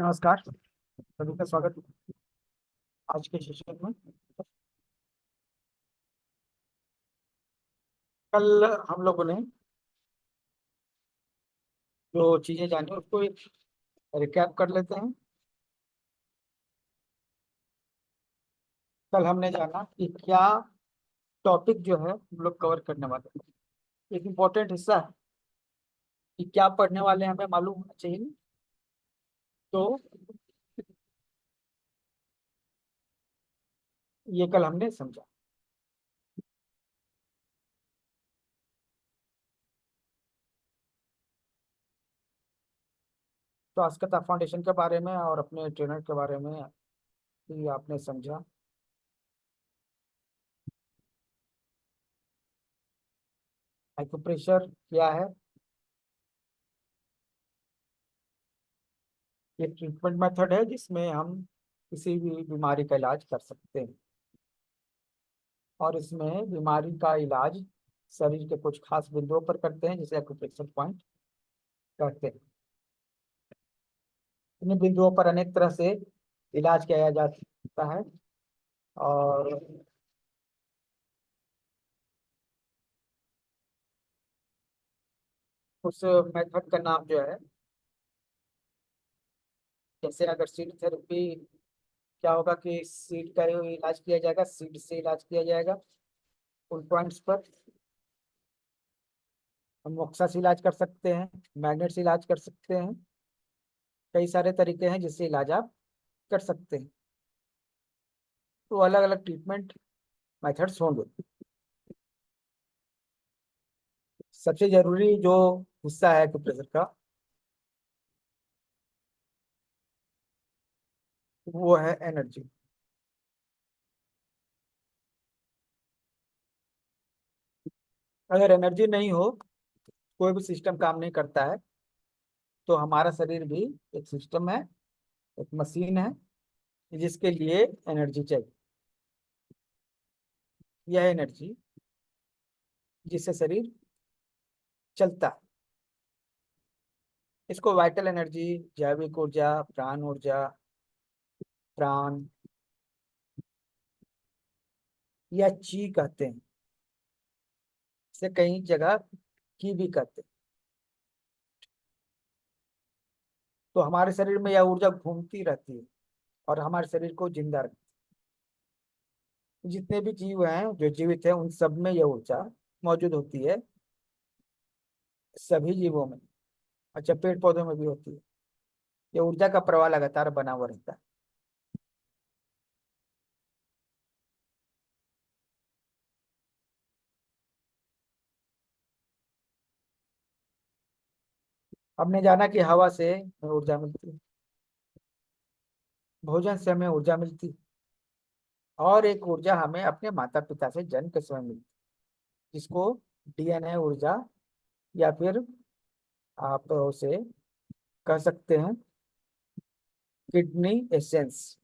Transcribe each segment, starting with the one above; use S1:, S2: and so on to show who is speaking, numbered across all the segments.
S1: नमस्कार। सभी का स्वागत है आज के सेशन में। कल हम लोगों ने जो चीजें जानी उसको रिकैप कर लेते हैं। कल हमने जाना कि क्या टॉपिक जो है हम लोग कवर करने वाले हैं। एक इम्पोर्टेंट हिस्सा है कि क्या पढ़ने वाले हैं हमें मालूम होना चाहिए ना? तो ये कल हमने समझा। तो आस्कता फाउंडेशन के बारे में और अपने ट्रेनर के बारे में भी आपने समझा। एक्यूप्रेशर क्या है? ये ट्रीटमेंट मेथड है जिसमें हम किसी भी बीमारी का इलाज कर सकते हैं। और इसमें बीमारी का इलाज शरीर के कुछ खास बिंदुओं पर करते हैं जिसे एक्यूप्रेशर पॉइंट कहते हैं। इन बिंदुओं पर अनेक तरह से इलाज किया जा सकता है। और उस मेथड का नाम जो है, जैसे अगर सीड थेरेपी, क्या होगा कि सीड का इलाज किया जाएगा, सीड से इलाज किया जाएगा उन पॉइंट्स पर। हम मोक्सा से इलाज कर सकते हैं, मैग्नेट से इलाज कर सकते हैं। कई सारे तरीके हैं जिससे इलाज आप कर सकते हैं। तो अलग अलग ट्रीटमेंट मेथड्स होंगे। सबसे जरूरी जो हिस्सा है एक्यूप्रेशर का, वो है एनर्जी। अगर एनर्जी नहीं हो, कोई भी सिस्टम काम नहीं करता है। तो हमारा शरीर भी एक सिस्टम है, एक मशीन है जिसके लिए एनर्जी चाहिए। यह एनर्जी जिससे शरीर चलता है, इसको वाइटल एनर्जी, जैविक ऊर्जा, प्राण ऊर्जा, प्राण या ची कहते हैं। इसे कई जगह की भी कहते हैं। तो हमारे शरीर में यह ऊर्जा घूमती रहती है और हमारे शरीर को जिंदा रखती है। जितने भी जीव हैं जो जीवित हैं उन सब में यह ऊर्जा मौजूद होती है, सभी जीवों में। अच्छा, पेड़ पौधों में भी होती है। ये ऊर्जा का प्रवाह लगातार बना हुआ रहता है। हमने जाना कि हवा से हमें ऊर्जा मिलती है, भोजन से हमें ऊर्जा मिलती है, और एक ऊर्जा हमें अपने माता पिता से जन्म के समय मिलती है, जिसको डीएनए ऊर्जा या फिर आप उसे कह सकते हैं किडनी एसेंस।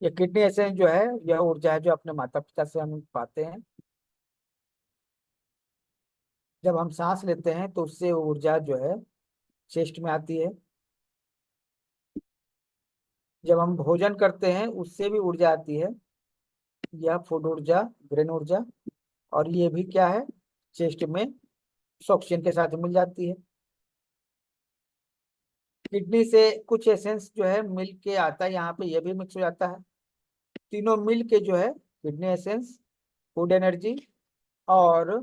S1: ये किडनी एसेंस जो है, यह ऊर्जा है जो अपने माता पिता से हम पाते हैं। जब हम सांस लेते हैं तो उससे ऊर्जा जो है चेस्ट में आती है। जब हम भोजन करते हैं उससे भी ऊर्जा आती है। यह फूड ऊर्जा, ब्रेन ऊर्जा, और ये भी क्या है, चेस्ट में ऑक्सीजन के साथ मिल जाती है। किडनी से कुछ एसेंस जो है मिल के आता है, यहाँ पे ये भी मिक्स हो जाता है। तीनों मिल के जो है किडनी एसेंस, फूड एनर्जी और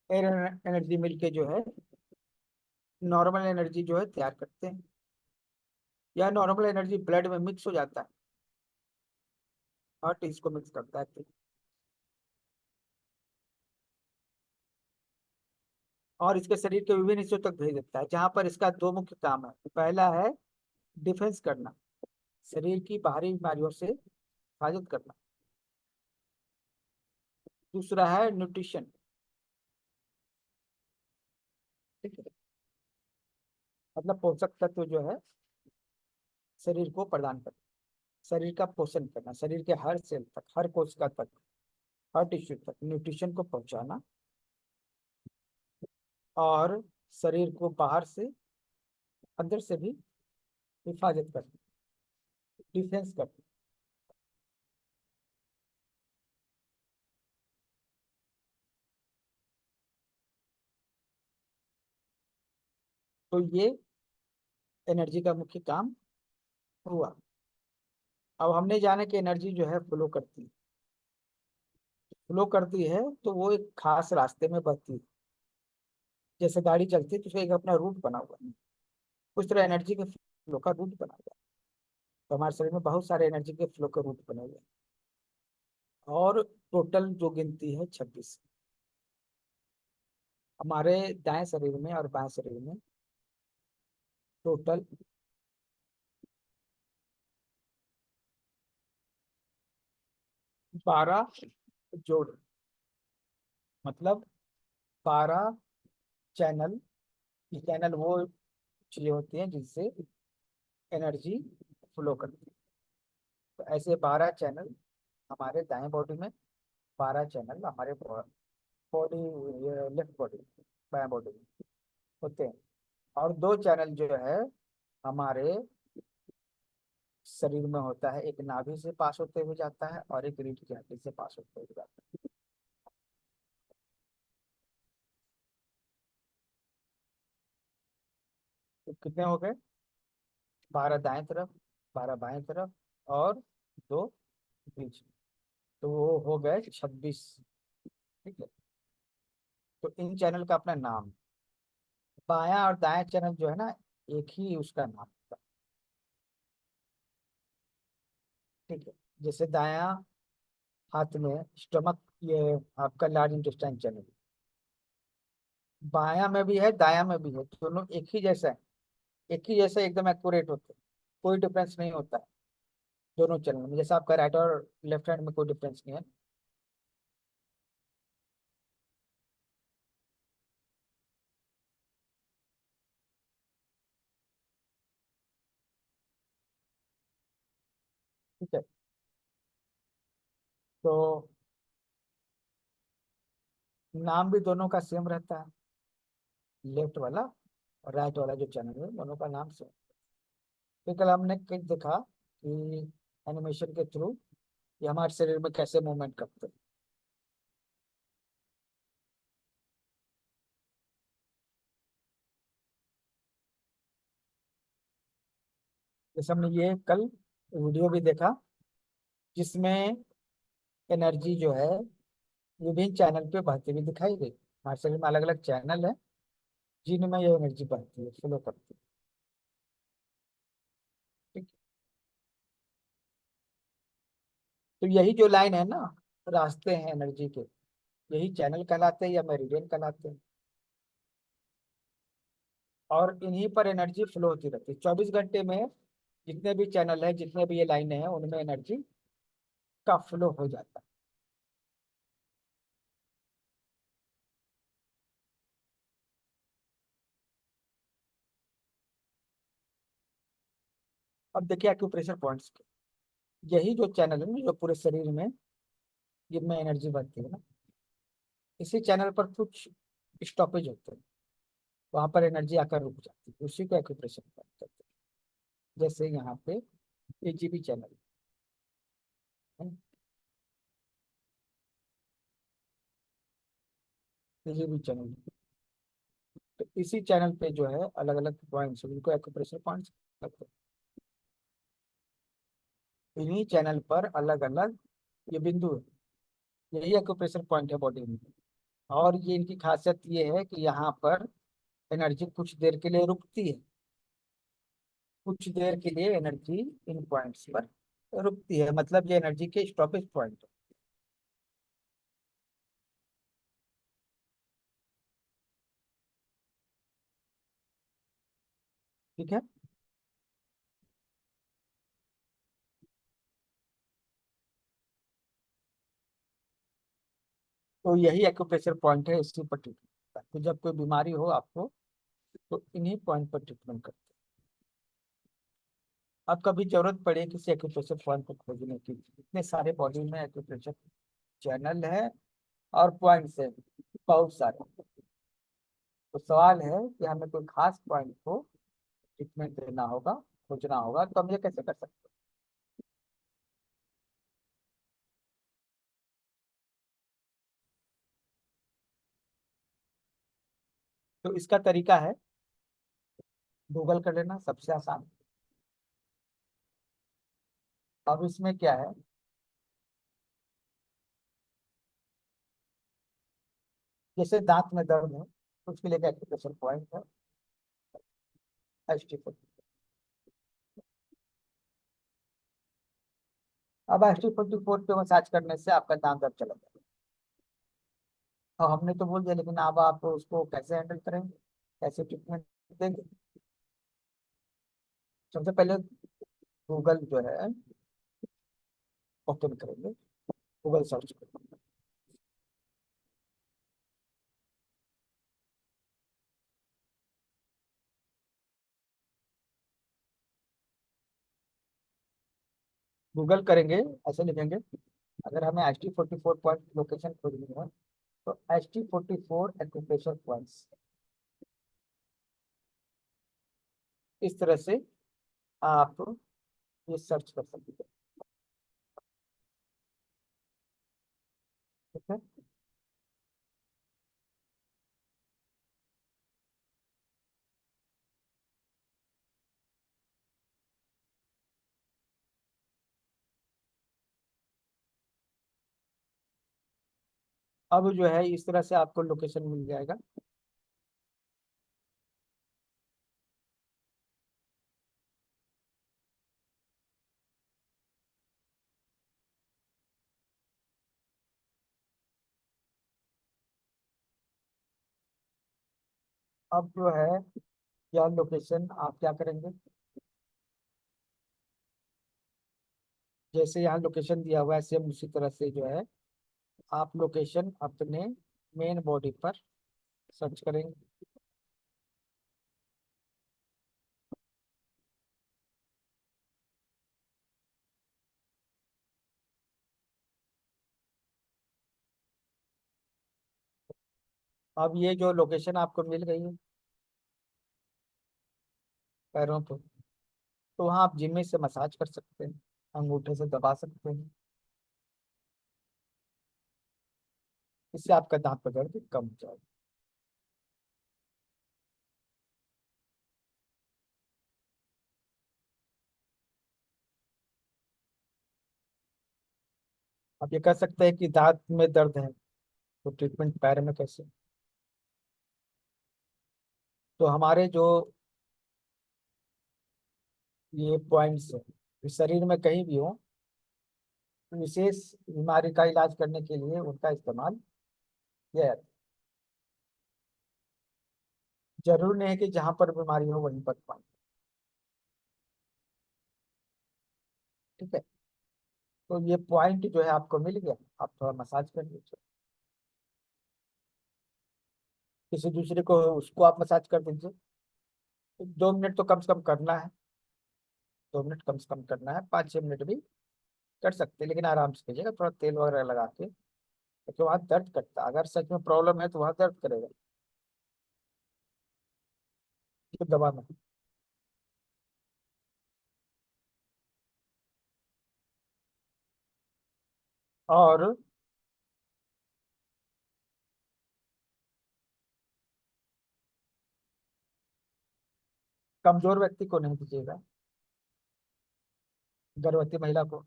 S1: एयर एनर्जी मिल के जो है नॉर्मल एनर्जी जो है तैयार करते हैं। यह नॉर्मल एनर्जी ब्लड में मिक्स हो जाता है, हार्ट इसको मिक्स करता है। और इसके शरीर के विभिन्न हिस्सों तक भेज देता है, जहां पर इसका दो मुख्य काम है। पहला है डिफेंस करना, शरीर की बाहरी बीमारियों से हिफाजत करना। दूसरा है न्यूट्रिशन, ठीक है, मतलब पोषक तत्व जो है शरीर को प्रदान करना, शरीर का पोषण करना, शरीर के हर सेल तक, हर कोशिका तक, हर टिश्यू तक न्यूट्रिशन को पहुंचाना। और शरीर को बाहर से अंदर से भी हिफाजत करती, डिफेंस करती। तो ये एनर्जी का मुख्य काम हुआ। अब हमने जाना कि एनर्जी जो है फ्लो करती है। फ्लो करती है तो वो एक खास रास्ते में बहती है। जैसे गाड़ी चलती है तो उसका एक अपना रूट बना हुआ है, उस तरह एनर्जी के फ्लो का रूट बना हुआ है। तो हमारे शरीर में बहुत सारे एनर्जी के फ्लो के रूट बने हुए हैं। और टोटल जो गिनती है 26। हमारे दाएं शरीर में और बाएं शरीर में टोटल 12 जोड़, मतलब 12 चैनल। ये चैनल वो चीजें होती हैं जिनसे एनर्जी फ्लो करती है। तो ऐसे 12 चैनल हमारे दाएं बॉडी में, 12 चैनल हमारे बॉडी, लेफ्ट बॉडी, बाएं बॉडी में होते हैं। और 2 चैनल जो है हमारे शरीर में होता है, एक नाभि से पास होते हुए जाता है और एक रीढ़ की हड्डी से पास होते हुए जाता है। तो कितने हो गए? 12 दाएं तरफ, 12 बाएं तरफ, और 2 बीच में। तो वो हो गए 26। ठीक है। तो इन चैनल का अपना नाम, बायां और दायां चैनल जो है ना, एक ही उसका नाम होता है। ठीक है। जैसे दायां हाथ में स्टमक, ये आपका लार्ज इंटेस्टाइन चैनल, बायां में भी है दायां में भी है, दोनों एक ही जैसा है। एक ही जैसा एकदम एक्यूरेट होते हैं, कोई डिफरेंस नहीं होता है दोनों चैनल में। जैसे आपका राइट और लेफ्ट हैंड में कोई डिफरेंस नहीं है। ठीक है। तो नाम भी दोनों का सेम रहता है, लेफ्ट वाला और राइट वाला जो चैनल है दोनों का नाम सेम। तो कल हमने कल देखा कि एनिमेशन के थ्रू ये हमारे शरीर में कैसे मूवमेंट करते हैं। जैसे हमने ये कल वीडियो भी देखा जिसमें एनर्जी जो है विभिन्न चैनल पे बहती हुई दिखाई गई। हमारे शरीर में अलग अलग चैनल है जिनमें ये एनर्जी बहती है, फ्लो करती है। ठीक। तो यही जो लाइन है ना, रास्ते हैं एनर्जी के, यही चैनल कहलाते हैं या मेरिडियन कहलाते हैं। और इन्हीं पर एनर्जी फ्लो होती रहती है 24 घंटे में। जितने भी चैनल है, जितने भी ये लाइनें हैं, उनमें एनर्जी का फ्लो हो जाता है। अब देखिए एक्यूप्रेशर पॉइंट्स, यही जो चैनल है ना जो पूरे शरीर में जिनमें एनर्जी बढ़ती है ना, इसी चैनल पर कुछ स्टॉपेज होते हैं, वहां पर एनर्जी आकर रुक जाती है, उसी को एक्यूप्रेशर पॉइंट कहते हैं। जैसे यहाँ पे एजीबी चैनल है, एजीबी चैनल। तो इसी चैनल पे जो है अलग अलग पॉइंट्स, उनको एक्यूप्रेशर पॉइंट्स कहते हैं। इन्हीं चैनल पर अलग अलग ये बिंदु है, यही एक्यूप्रेशर पॉइंट है बॉडी में। और ये इनकी खासियत ये है कि यहाँ पर एनर्जी कुछ देर के लिए रुकती है, कुछ देर के लिए एनर्जी इन पॉइंट्स पर रुकती है, मतलब ये एनर्जी के स्टॉपेज पॉइंट है। ठीक है। तो यही एक्यूप्रेशर पॉइंट है, इसी पर ट्रीटमेंट। तो जब कोई बीमारी हो आपको तो इन्हीं पॉइंट पर ट्रीटमेंट करते हैं। अब कभी जरूरत पड़े किसी एक्यूप्रेशर पॉइंट को खोजने की, इतने सारे बॉडी में एक्यूप्रेशर चैनल है और पॉइंट्स है बहुत सारे। तो सवाल है कि हमें कोई खास पॉइंट को ट्रीटमेंट देना होगा, खोजना होगा, तो हम ये कैसे कर सकते हैं? तो इसका तरीका है गूगल कर लेना, सबसे आसान। अब इसमें क्या है, जैसे दांत में दर्द है तो उसके लिए एक एक्यूप्रेशर पॉइंट है, HT4। अब HT44 पे मसाज करने से आपका दांत दर्द चला जाएगा। तो हमने तो बोल दिया, लेकिन अब आप उसको कैसे हैंडल करेंगे, कैसे ट्रीटमेंट देंगे? सबसे पहले गूगल जो है ओपन करेंगे, गूगल सर्च करेंगे। गूगल करेंगे, ऐसे लिखेंगे, अगर हमें HT44 पॉइंट लोकेशन खोजनी है तो HT44 एक्यूप्रेशर पॉइंट्स, इस तरह से आप ये सर्च कर सकते हैं। ठीक है। अब जो है इस तरह से आपको लोकेशन मिल जाएगा। अब जो है यह लोकेशन आप क्या करेंगे, जैसे यहाँ लोकेशन दिया हुआ है सेम उसी तरह से जो है आप लोकेशन अपने मेन बॉडी पर सर्च करेंगे। अब ये जो लोकेशन आपको मिल गई है पैरों पे, तो वहाँ आप जिम्मे से मसाज कर सकते हैं, अंगूठे से दबा सकते हैं, इससे आपका दांत का दर्द कम हो जाएगा। आप ये कह सकते हैं कि दांत में दर्द है तो ट्रीटमेंट पैर में कैसे? तो हमारे जो ये पॉइंट्स है, ये शरीर में कहीं भी हो, विशेष बीमारी का इलाज करने के लिए उनका इस्तेमाल किया जाता है। जरूर नहीं है कि जहां पर बीमारी हो वहीं पर पाए। ठीक है। तो ये पॉइंट जो है आपको मिल गया, आप थोड़ा मसाज कर लीजिए, किसी दूसरे को उसको आप मसाज कर दीजिए। 2 मिनट तो कम से कम करना है, 2 मिनट कम से कम करना है, 5-6 मिनट भी कर सकते हैं, लेकिन आराम से कीजिएगा, थोड़ा तेल वगैरह लगा के, क्योंकि वहाँ दर्द करता है, अगर सच में प्रॉब्लम है तो वहाँ दर्द करेगा, तो दबा नहीं। और कमजोर व्यक्ति को नहीं दीजिएगा, गर्भवती महिला को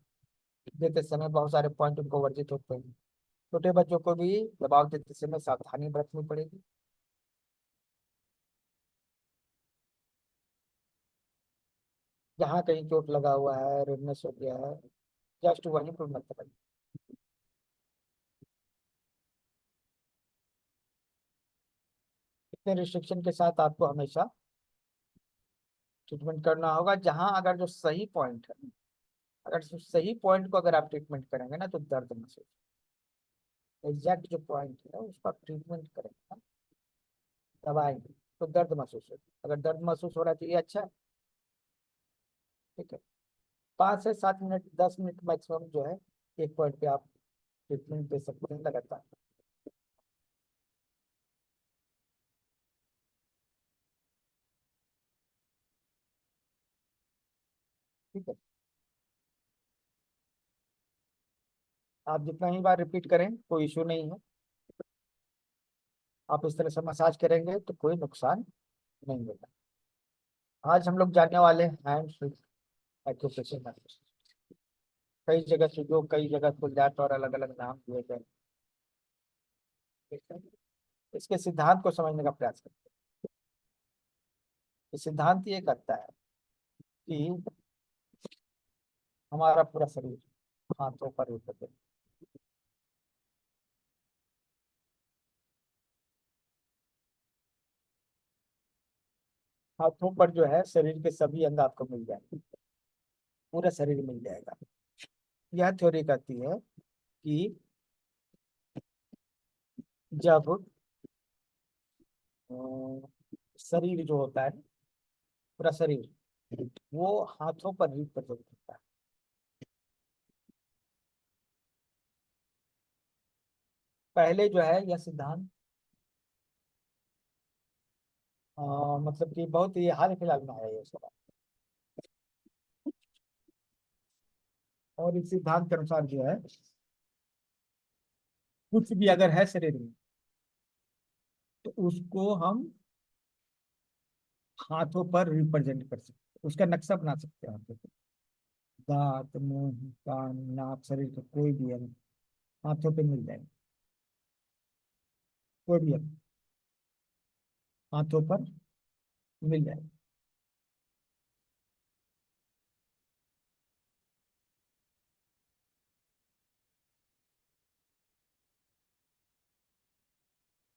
S1: देते समय बहुत सारे पॉइंट उनको वर्जित होते हैं। छोटे बच्चों को भी दबाव देते समय सावधानी बरतनी पड़ेगी। जहाँ कहीं चोट लगा हुआ है, रेडनेस हो गया है, जस्ट वहीं पर मत दबाइए। इतने रिस्ट्रिक्शन के साथ आपको हमेशा ट्रीटमेंट करना होगा, जहाँ अगर जो सही पॉइंट है, अगर सही पॉइंट को अगर आप ट्रीटमेंट करेंगे ना तो दर्द महसूस, एग्जैक्ट जो पॉइंट है उसका ट्रीटमेंट करेंगे ना, दबाएंगे, तो दर्द महसूस होगा। अगर दर्द महसूस हो रहा है तो ये अच्छा है। ठीक है। 5 से 7 मिनट, 10 मिनट मैक्सिमम जो है एक पॉइंट पे आप ट्रीटमेंट दे सकते हैं लगातार। ठीक है। आप जितना ही बार रिपीट करें कोई इशू नहीं है। आप इस तरह से मसाज करेंगे तो कोई नुकसान नहीं होगा। आज हम लोग जानने वाले हैं हैंड एक्यूप्रेशर। कई जगह सुजो, कई जगह फुलजाट और अलग अलग नाम दिए गए हैं। इसके सिद्धांत को समझने का प्रयास करते हैं। सिद्धांत ये कहता है कि हमारा पूरा शरीर हाथों पर होता है। हाथों पर जो है शरीर के सभी अंग आपको मिल जाएंगे, पूरा शरीर मिल जाएगा। यह थ्योरी कहती है कि जब अ, शरीर जो होता है, पूरा शरीर, वो हाथों पर रिप्रेजेंट होता है। पहले जो है यह सिद्धांत मतलब कि बहुत ही हाल फिलहाल में आया ये सब। और इस सिद्धांत के अनुसार जो है कुछ भी अगर है शरीर में तो उसको हम हाथों पर रिप्रेजेंट कर सकते हैं, उसका नक्शा बना सकते हैं हाथों पे। दांत, मुंह, कान, नाक, शरीर का कोई भी अंग हाथों पे मिल जाएगा। कोई भी अंग हाथों पर मिल जाएगा।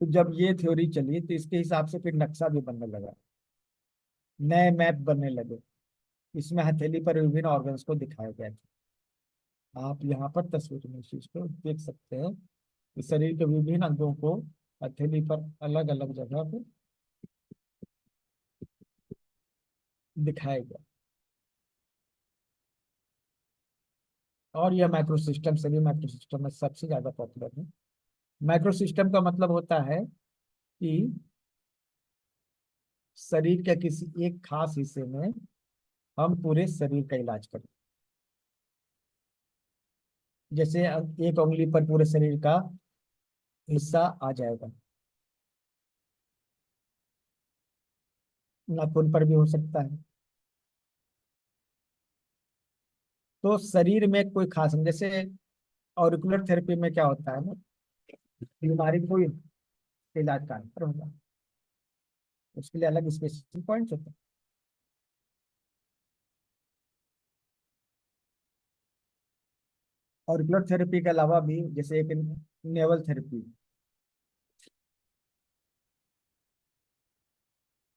S1: तो जब ये थ्योरी चली तो इसके हिसाब से फिर नक्शा भी बनने लगा, नए मैप बनने लगे। इसमें हथेली पर विभिन्न ऑर्गन्स को दिखाया गया था। आप यहाँ पर तस्वीर में इस चीज को देख सकते हैं कि शरीर के विभिन्न अंगों को हथेली पर अलग अलग जगह पे दिखाया गया। और यह माइक्रो सिस्टम सभी माइक्रो सिस्टम में सबसे ज्यादा पॉपुलर है। माइक्रो सिस्टम का मतलब होता है कि शरीर के किसी एक खास हिस्से में हम पूरे शरीर का इलाज करें। जैसे अब एक उंगली पर पूरे शरीर का हिस्सा आ जाएगा। नाखून पर भी हो सकता है। तो शरीर में कोई खास, जैसे ऑरिकुलर थेरेपी में क्या होता है ना, बीमारी कोई इलाज का अंतर होगा, उसके लिए अलग स्पेसिफिक पॉइंट्स होते हैं। ऑरिकुलर थेरेपी के अलावा भी जैसे एक नेवल थेरेपी,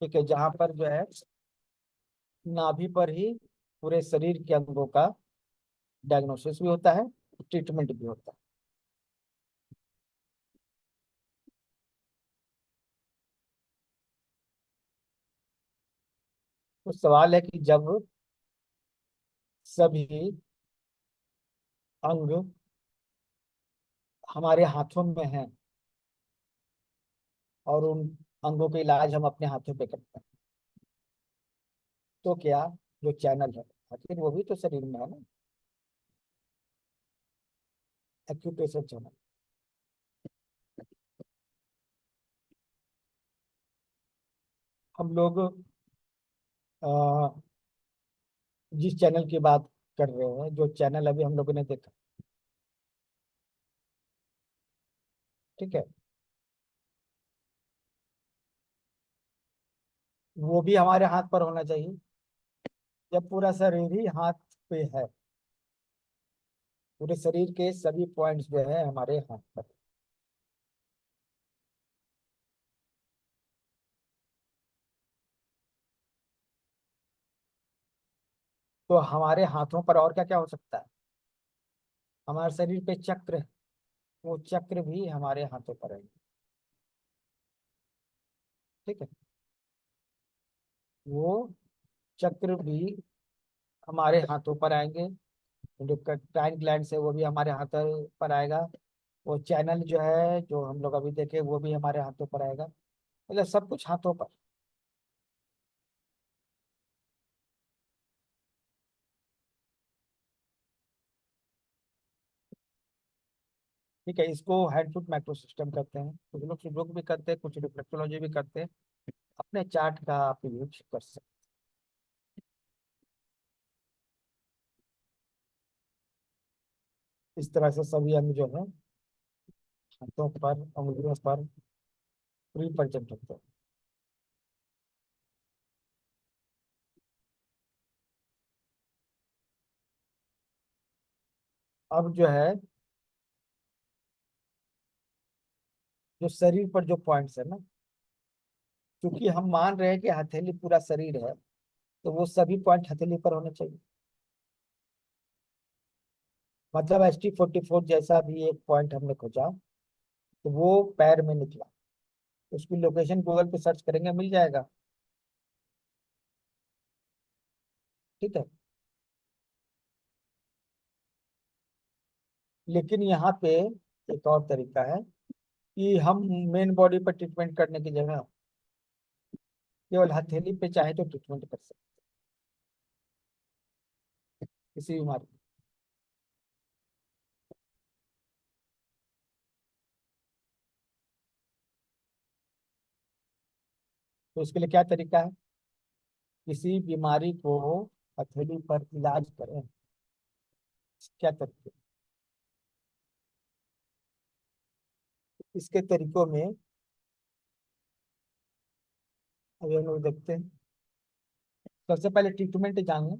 S1: ठीक है, जहां पर जो है नाभि पर ही पूरे शरीर के अंगों का डायग्नोसिस भी होता है, ट्रीटमेंट भी होता है। तो सवाल है कि जब सभी अंग हमारे हाथों में हैं और उन अंगों का इलाज हम अपने हाथों पे करते हैं, तो क्या जो चैनल है, आखिर वो भी तो शरीर में है ना, एक्यूप्रेशर चैनल, हम लोग अ, जिस चैनल की बात कर रहे हैं, जो चैनल अभी हम लोगों ने देखा, ठीक है, वो भी हमारे हाथ पर होना चाहिए। जब पूरा शरीर ही हाथ पे है, पूरे शरीर के सभी पॉइंट्स जो है हमारे हाथ पर, तो हमारे हाथों पर और क्या क्या हो सकता है। हमारे शरीर पे चक्र है, वो चक्र भी हमारे हाथों पर है। ठीक है, वो चक्र भी हमारे हाथों पर आएंगे। जो टाइन ग्लैंड है वो भी हमारे हाथों पर आएगा। वो चैनल जो है जो हम लोग अभी देखे वो भी हमारे हाथों पर आएगा। मतलब सब कुछ हाथों पर। ठीक है, इसको हैंड फुट माइक्रो सिस्टम करते हैं, कुछ लोग सुडोकू भी करते हैं, कुछ रिफ्लेक्टोलॉजी भी करते हैं। अपने चार्ट का आप यूज कर सकते हैं। इस तरह से सभी अंग जो है हाथों पर, उंगलियों पर रिप्रेजेंट होते हैं। अब जो है, जो शरीर पर जो पॉइंट्स है ना, क्योंकि हम मान रहे हैं कि हथेली पूरा शरीर है, तो वो सभी पॉइंट हथेली पर होने चाहिए। मतलब ST44 जैसा भी एक पॉइंट हमने खोजा, तो वो पैर में निकला, उसकी लोकेशन गूगल पे सर्च करेंगे, मिल जाएगा। ठीक है। लेकिन यहाँ पे एक और तरीका है कि हम मेन बॉडी पर ट्रीटमेंट करने की जगह केवल हथेली पे चाहे तो ट्रीटमेंट कर सकते हैं किसी बीमारी की। तो इसके लिए क्या तरीका है? किसी बीमारी को हथेली पर इलाज करें, क्या तरीके? इसके तरीकों में अभी हम लोग देखते हैं। सबसे पहले ट्रीटमेंट जानें,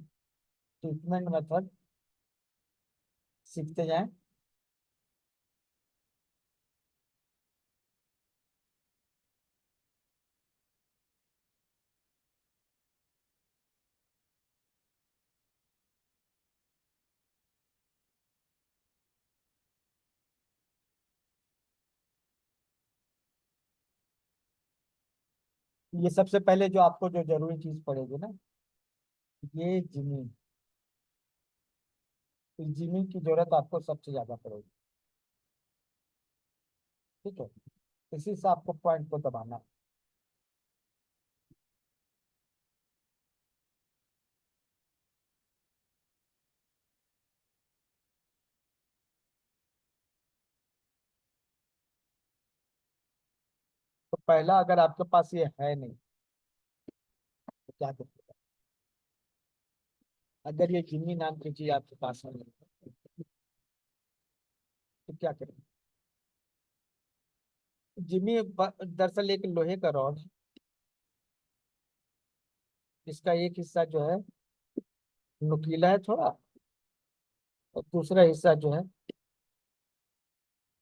S1: ट्रीटमेंट मेथड सीखते जाएं। ये सबसे पहले जो आपको जो जरूरी चीज पड़ेगी ना, ये जिमी, इस जिमी की जरूरत आपको सबसे ज्यादा पड़ेगी। ठीक है, इसी से आपको पॉइंट को दबाना है। तो पहला, अगर आपके पास ये है नहीं तो क्या करें? अगर ये जिमी नाम की चीज आपके पास है नहीं तो क्या करें? जिमी दरअसल एक लोहे का रॉड है, इसका एक हिस्सा जो है नुकीला है थोड़ा, और दूसरा हिस्सा जो है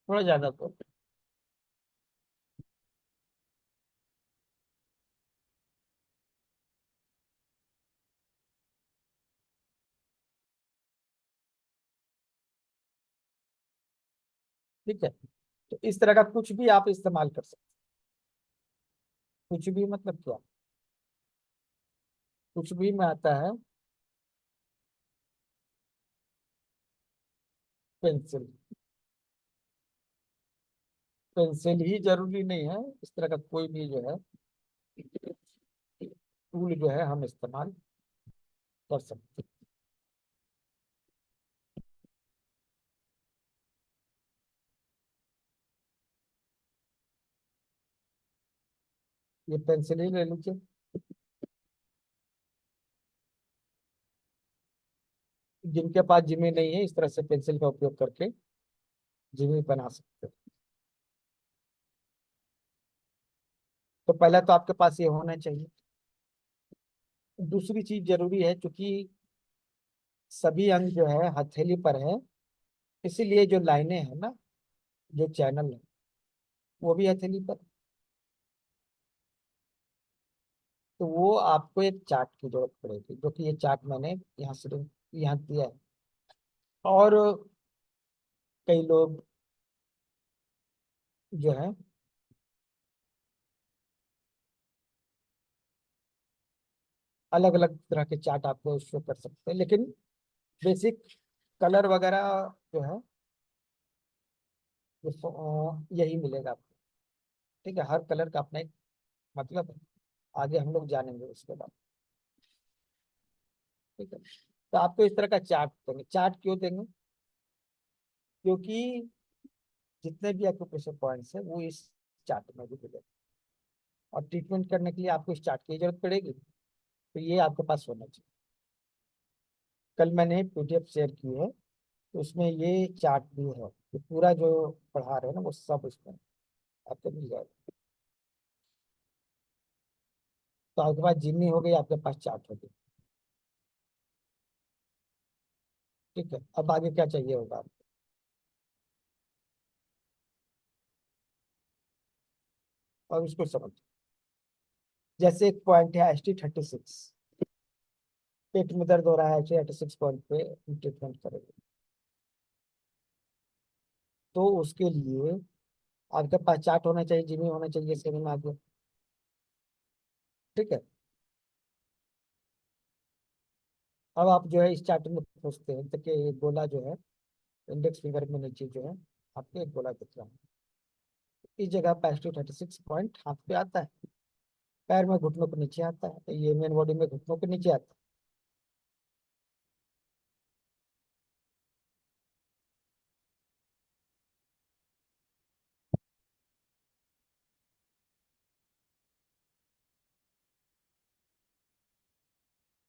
S1: थोड़ा ज्यादा तो। ठीक है, तो इस तरह का कुछ भी आप इस्तेमाल कर सकते हैं। कुछ भी मतलब क्या? कुछ भी में आता है पेंसिल। पेंसिल ही जरूरी नहीं है, इस तरह का कोई भी जो है टूल जो है हम इस्तेमाल कर सकते हैं। ये पेंसिल ही ले लीजिए। जिनके पास जिमी नहीं है, इस तरह से पेंसिल का उपयोग करके जिमी बना सकते हैं। तो पहला तो आपके पास ये होना चाहिए। दूसरी चीज जरूरी है, क्योंकि सभी अंग जो है हथेली पर है, इसीलिए जो लाइनें हैं ना, जो चैनल है, वो भी हथेली पर। तो वो आपको एक चार्ट की जरूरत पड़ेगी, जो कि ये चार्ट मैंने यहाँ से यहाँ दिया है। और कई लोग जो है अलग अलग तरह के चार्ट आपको शो कर सकते हैं, लेकिन बेसिक कलर वगैरह जो है यही मिलेगा आपको। ठीक है, हर कलर का अपना एक मतलब है। आगे हम लोग जानेंगे उसके बाद। ठीक है, तो आपको इस तरह का चार्ट देंगे। चार्ट क्यों देंगे? क्योंकि जितने भी एक्यूप्रेशर पॉइंट्स है वो इस चार्ट में भी मिलेंगे। और ट्रीटमेंट करने के लिए आपको इस चार्ट की जरूरत पड़ेगी, तो ये आपके पास होना चाहिए। कल मैंने पीडीएफ शेयर की है, तो उसमें ये चार्ट भी है, ये पूरा जो पढ़ा रहे हैं ना वो सब उसमें आपको मिल जाएगा। तो आपके पास जिम्नी हो गई, आपके पास चार्ट हो गई। ठीक है, अब आगे क्या चाहिए होगा आपको? और उसको समझ, जैसे एक पॉइंट है ST36, पेट में दर्द हो रहा है, ST36 पॉइंट पे ट्रीटमेंट करेंगे। तो उसके लिए आपके पास चार्ट होना चाहिए, जिम्मी होना चाहिए, सेवन आगे। ठीक है, अब आप जो है इस चार्ट में पूछते हैं तो कि ये गोला जो है इंडेक्स फिंगर में नीचे जो है आपको एक गोला दिख रहा है, इस जगह पर ST36 पॉइंट हाथ पे आता है, पैर में घुटनों के नीचे आता है, तो ये मेन बॉडी में घुटनों के नीचे आता है।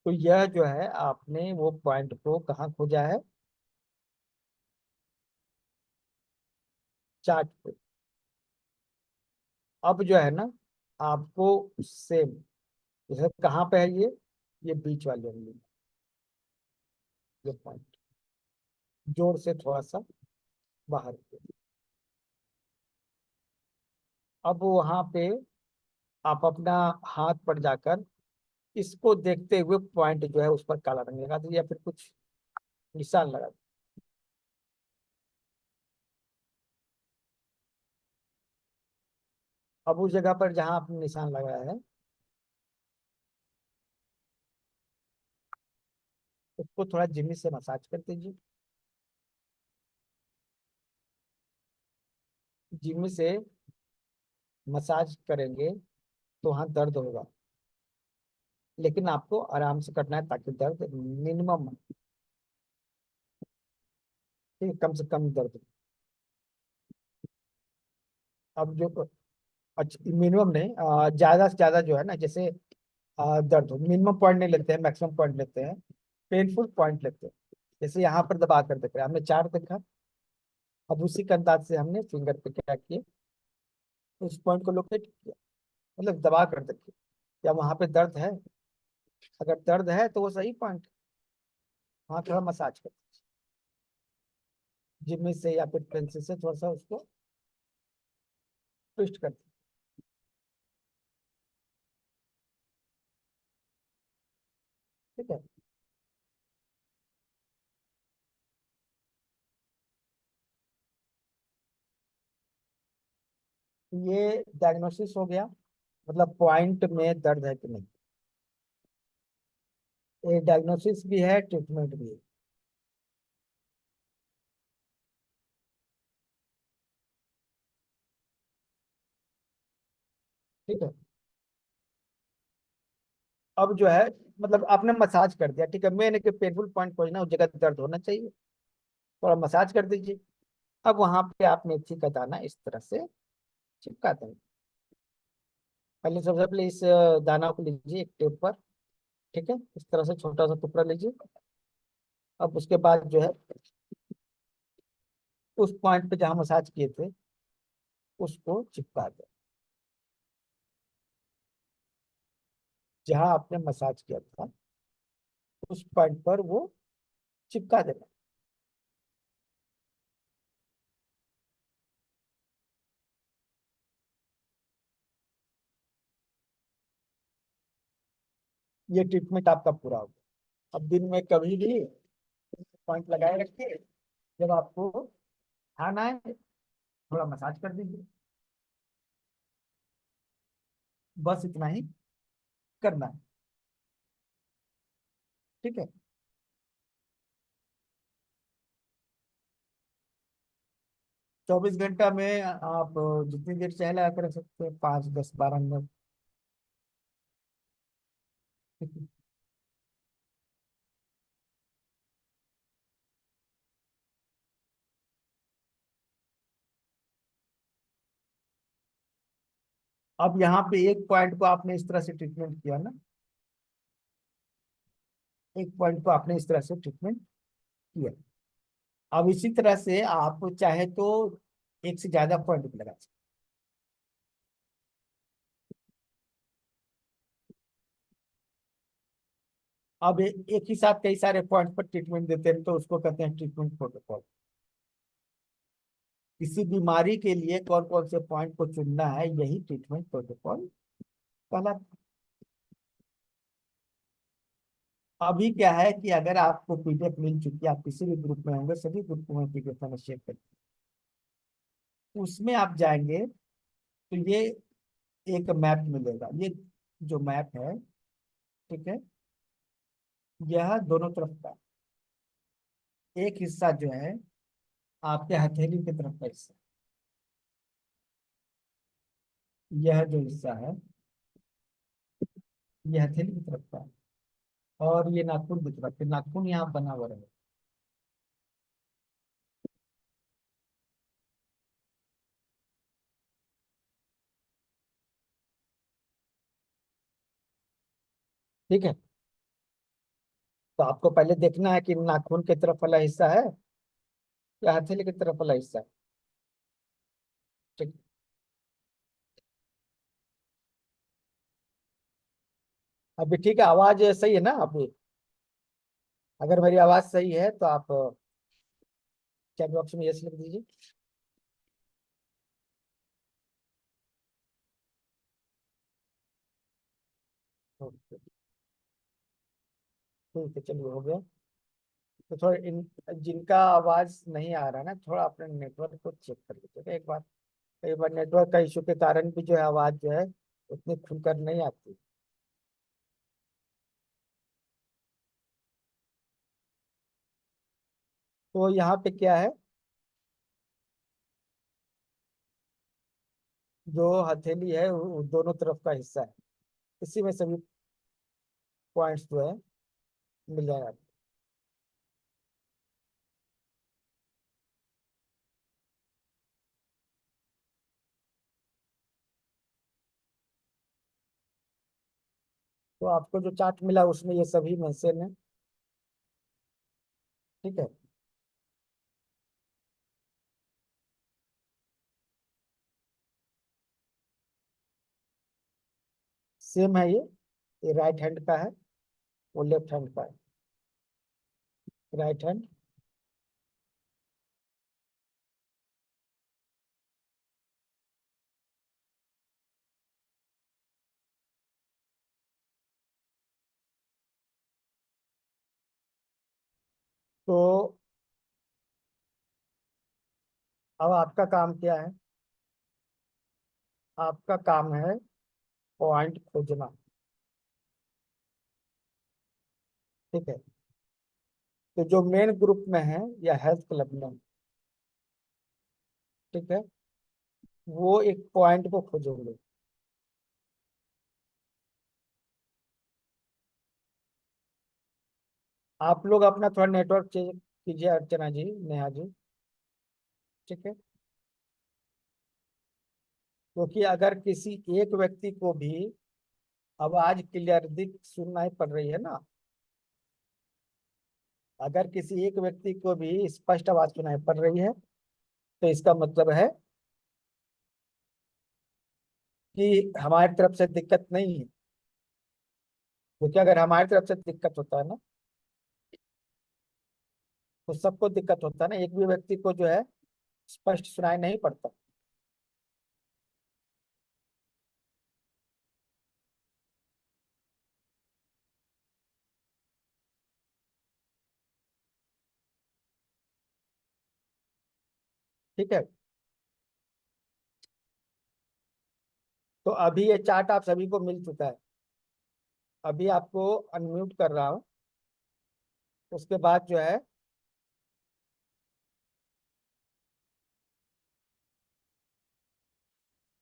S1: तो यह जो है आपने वो पॉइंट को कहाँ खोजा है? चार्ट पे। अब जो है ना आपको सेम, यह कहाँ पे है ये बीच वाली उंगली, ये पॉइंट जोर से थोड़ा सा बाहर पे। अब वहां पे आप अपना हाथ पर जाकर इसको देखते हुए पॉइंट जो है उस पर काला रंग लगा दीजिए या फिर कुछ निशान लगा दीजिए। अब उस जगह पर जहां आपने निशान लगाया है उसको थोड़ा जिमी से मसाज कर दीजिए। जिमी से मसाज करेंगे तो वहाँ दर्द होगा, लेकिन आपको आराम से करना है ताकि दर्द मिनिमम, ठीक है, कम से कम दर्द। अब जो, अच्छा मिनिमम नहीं, ज्यादा से ज्यादा जो है ना, जैसे दर्द हो, मिनिमम पॉइंट नहीं लेते हैं, मैक्सिमम पॉइंट लेते हैं, पेनफुल पॉइंट लेते हैं। जैसे यहाँ पर दबा कर देख रहे हैं हमने, चार देखा। अब उसी के अंदाज से हमने फिंगर पे क्या किया, उस पॉइंट को लोकेट किया, मतलब दबा कर देखिए या वहां पे दर्द है। अगर दर्द है तो वो सही पॉइंट, वहाँ थोड़ा मसाज कर, जिम्मी से या फिर पेंसिल से थोड़ा सा उसको ट्विस्ट कर, ठीक है। ये डायग्नोसिस हो गया, मतलब पॉइंट में दर्द है कि नहीं। ये डायग्नोसिस भी है, ट्रीटमेंट भी है। ठीक है, अब जो है मतलब आपने मसाज कर दिया, ठीक है, मैंने कि पेनफुल पॉइंट खोजना, उस जगह दर्द होना चाहिए, थोड़ा मसाज कर दीजिए। अब वहां पे आप मेथी का दाना इस तरह से चिपका देंगे। पहले सबसे पहले इस दाना को लीजिए एक टेप पर, ठीक है, इस तरह से छोटा सा टुकड़ा लीजिए। अब उसके बाद जो है उस पॉइंट पे जहाँ मसाज किए थे उसको चिपका दें, जहाँ आपने मसाज किया था उस पॉइंट पर वो चिपका देना। ये ट्रीटमेंट आपका पूरा होगा। अब दिन में कभी भी पॉइंट लगाए रखिए, जब आपको खाना है थोड़ा मसाज कर दीजिए, बस इतना ही करना है। ठीक है, 24 घंटा में आप जितनी देर चाहे लगा कर रख सकते हैं, 5 10 12 मिनट। अब यहाँ पे एक पॉइंट को आपने इस तरह से ट्रीटमेंट किया ना, एक पॉइंट को आपने इस तरह से ट्रीटमेंट किया। अब इसी तरह से आप चाहे तो एक से ज्यादा पॉइंट भी लगा सकते। अब एक ही साथ कई सारे पॉइंट पर ट्रीटमेंट देते हैं तो उसको कहते हैं ट्रीटमेंट प्रोटोकॉल। किसी बीमारी के लिए कौन कौन से पॉइंट को चुनना है, यही ट्रीटमेंट प्रोटोकॉल कहलाता है। अभी क्या है कि अगर आपको पीडीएफ मिल चुकी है, आप किसी भी ग्रुप में होंगे, सभी ग्रुपों में पीडीएफ मैंने शेयर कर दी। उसमें आप जाएंगे तो ये एक मैप मिलेगा। ये जो मैप है, ठीक है, यह दोनों तरफ का। एक हिस्सा जो है आपके हथेली की तरफ का हिस्सा, यह जो हिस्सा है ये हथेली की तरफ का है। और ये नाखून की तरफ, नाखून यहाँ बना हुआ रहेगा। ठीक है, तो आपको पहले देखना है कि नाखून की तरफ वाला हिस्सा है या हथेली की तरफ वाला हिस्सा है। ठीक। अभी ठीक है, आवाज सही है ना अभी? अगर मेरी आवाज सही है तो आप चैट बॉक्स में यस लिख दीजिए। ओके, ठीक है, चलिए हो गया। तो थोड़ा इन जिनका आवाज नहीं आ रहा ना, थोड़ा अपने नेटवर्क को चेक कर लीजिएगा एक बार। कई बार नेटवर्क का इशू के कारण भी जो है आवाज जो है उतनी खुलकर नहीं आती। तो यहाँ पे क्या है, जो हथेली है वो दोनों तरफ का हिस्सा है, इसी में सभी पॉइंट्स जो है मिल जाएगा। तो आपको जो चार्ट मिला उसमें ये सभी मेंशन है। ठीक है, सेम है ये राइट हैंड का है, वो लेफ्ट हैंड का है। Right hand. तो अब आपका काम क्या है? आपका काम है पॉइंट खोजना। ठीक है, तो जो मेन ग्रुप में है या हेल्थ क्लब में, ठीक है, वो एक पॉइंट को खोजेंगे। आप लोग अपना थोड़ा नेटवर्क चेक कीजिए, अर्चना जी, नेहा जी। ठीक है, क्योंकि अगर किसी एक व्यक्ति को भी आवाज क्लियर दिख सुनाई पड़ रही है ना, अगर किसी एक व्यक्ति को भी स्पष्ट आवाज सुनाई पड़ रही है तो इसका मतलब है कि हमारी तरफ से दिक्कत नहीं है। क्योंकि अगर हमारी तरफ से दिक्कत होता है ना, तो सबको दिक्कत होता है ना, एक भी व्यक्ति को जो है स्पष्ट सुनाई नहीं पड़ता। ठीक है, तो अभी ये चार्ट आप सभी को मिल चुका है। अभी आपको अनम्यूट कर रहा हूँ, उसके बाद जो है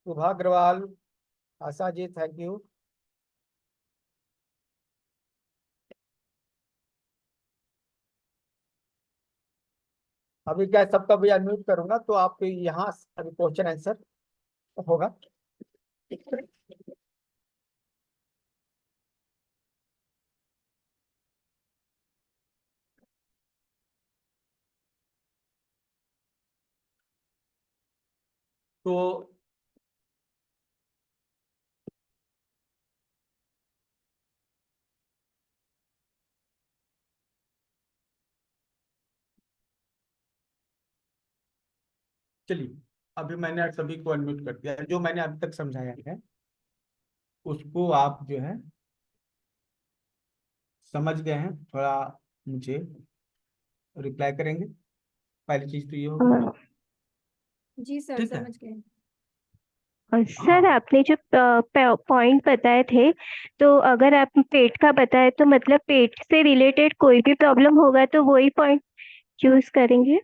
S1: शुभा अग्रवाल, आशा जी, थैंक यू। अभी क्या है, सबका भी अनम्यूट करूंगा तो आप यहाँ अभी क्वेश्चन आंसर होगा। तो चलिए, अभी मैंने आप सभी को अनम्यूट कर दिया। जो मैंने अभी तक समझाया है उसको आप जो है समझ गए हैं, थोड़ा मुझे रिप्लाई करेंगे। पहली चीज तो ये होगी।
S2: हाँ।
S3: जी सर,
S1: ठीक है।
S3: समझ गए।
S2: और
S1: हाँ,
S2: सर आपने जो पॉइंट बताए थे, तो अगर आप पेट का बताए तो मतलब पेट से रिलेटेड कोई भी प्रॉब्लम होगा तो वही पॉइंट चूज करेंगे।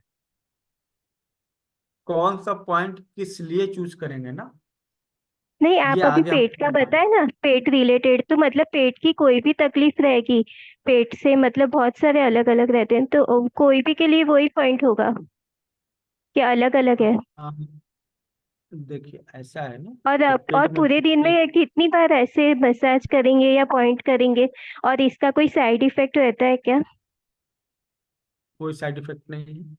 S1: कौन सा पॉइंट किस लिए चूज करेंगे ना,
S2: नहीं,
S1: ये
S2: आप अभी
S1: आगे हम
S2: पेट का बताए ना, पेट रिलेटेड, तो मतलब पेट की कोई भी तकलीफ रहेगी, पेट से मतलब बहुत सारे अलग अलग रहते हैं, तो कोई भी के लिए वही पॉइंट होगा क्या अलग अलग है?
S1: देखिए ऐसा है ना,
S2: और
S1: जब पेट
S2: और
S1: में
S2: पूरे दिन में कितनी बार ऐसे मसाज करेंगे या पॉइंट करेंगे? और इसका कोई साइड इफेक्ट रहता है क्या?
S1: कोई साइड इफेक्ट नहीं है। ठीक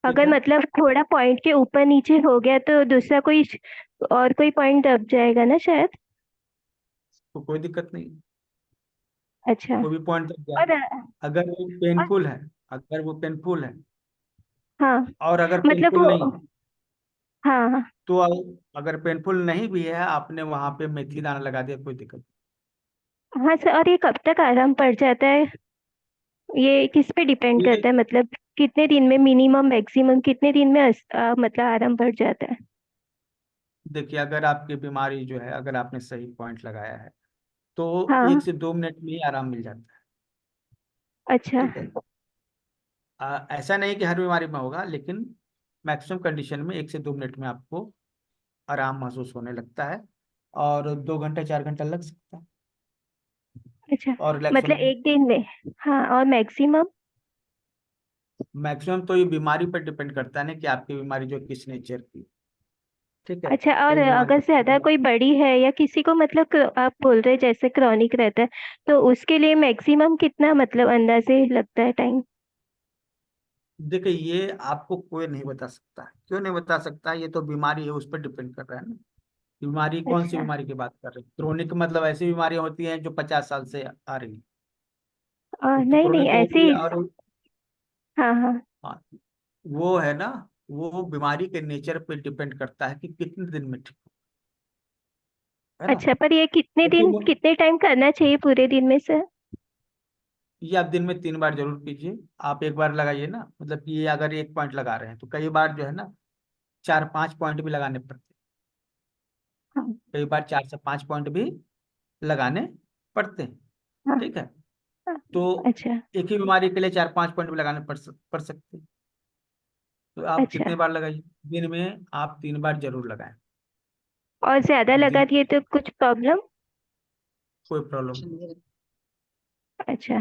S2: अगर
S1: है,
S2: मतलब थोड़ा पॉइंट के ऊपर नीचे हो गया तो दूसरा कोई और कोई पॉइंट दब जाएगा ना शायद।
S1: तो कोई दिक्कत नहीं है।
S2: अच्छा।
S1: कोई भी पॉइंट तक जाए,
S2: और
S1: अगर वो
S2: और
S1: पेनफुल है, अगर वो पेनफुल है,
S2: हाँ,
S1: और अगर
S2: मतलब
S1: पेनफुल
S2: वो,
S1: नहीं है,
S2: हाँ हाँ।
S1: तो अगर पेनफुल नहीं भी है, आपने वहां पे मेथी दाना लगा दिया, कोई दिक्कत
S2: हाँ सर, और ये कब तक आराम पड़ जाता है? ये किस पे डिपेंड
S1: नहीं। ये
S2: करता है, मतलब कितने दिन में, मिनिमम मैक्सिमम कितने दिन में मतलब आराम पड़ जाता है?
S1: देखिए, अगर आपकी बीमारी जो है, अगर आपने सही पॉइंट लगाया है, तो
S2: हाँ।
S1: 1 से 2 मिनट में ही आराम मिल जाता है।
S2: अच्छा।
S1: ठीक है। ऐसा नहीं कि हर बीमारी में होगा, लेकिन मैक्सिमम कंडीशन में 1 से 2 मिनट में आपको आराम महसूस होने लगता है, और 2 घंटे 4 घंटा लग सकता है,
S2: अच्छा,
S1: और रिलैक्स
S2: मतलब
S1: होने में।
S2: एक दिन में। हाँ, और मैक्सिमम?
S1: मैक्सिमम तो ये बीमारी पर डिपेंड करता है ना, कि आपकी बीमारी जो किस नेचर की है। ठीक है,
S2: अच्छा, और
S1: कई बीमारी।
S2: अगर ज्यादा कोई बड़ी है या किसी को मतलब आप बोल रहे जैसे क्रॉनिक रहता है, तो उसके लिए मैक्सिमम कितना मतलब अंदाजे लगता है टाइम?
S1: देखिए, ये आपको कोई नहीं बता सकता। क्यों नहीं बता सकता? ये तो बीमारी है, उस पर डिपेंड कर रहा है ना। बीमारी कौन सी
S2: अच्छा।
S1: बीमारी की बात कर रहे हैं? क्रोनिक मतलब ऐसी बीमारियां होती हैं जो 50 साल से आ रही हैं। एक तो
S2: नहीं नहीं,
S1: क्रोनिक
S2: ऐसे
S1: होगी,
S2: ही।
S1: और
S2: हाँ हाँ।
S1: हाँ, वो है ना, वो बीमारी के नेचर पे डिपेंड करता है कि कितने दिन में ठीक है ना।
S2: अच्छा, पर ये कितने दिन,
S1: लेकिन
S2: कितने टाइम करना चाहिए पूरे दिन में सर?
S1: ये आप दिन में 3 बार जरूर कीजिए। आप एक बार लगाइए ना, मतलब कि ये अगर एक पॉइंट लगा रहे हैं, तो कई बार जो है ना 4 5 पॉइंट भी लगाने पड़ते हैं।
S2: हाँ
S1: कई बार 4 से 5 पॉइंट भी लगाने पड़ते हैं।
S2: हाँ
S1: ठीक है।
S2: हाँ।
S1: तो
S2: अच्छा।
S1: एक ही बीमारी के लिए 4 5 पॉइंट भी लगाने पड़ सकते हैं। तो आप
S2: अच्छा,
S1: कितने बार लगाइए? दिन में आप 3 बार जरूर लगाएं।
S2: और ज्यादा लगा
S1: दिन,
S2: दिए तो कुछ प्रॉब्लम?
S1: कोई प्रॉब्लम नहीं।
S2: अच्छा।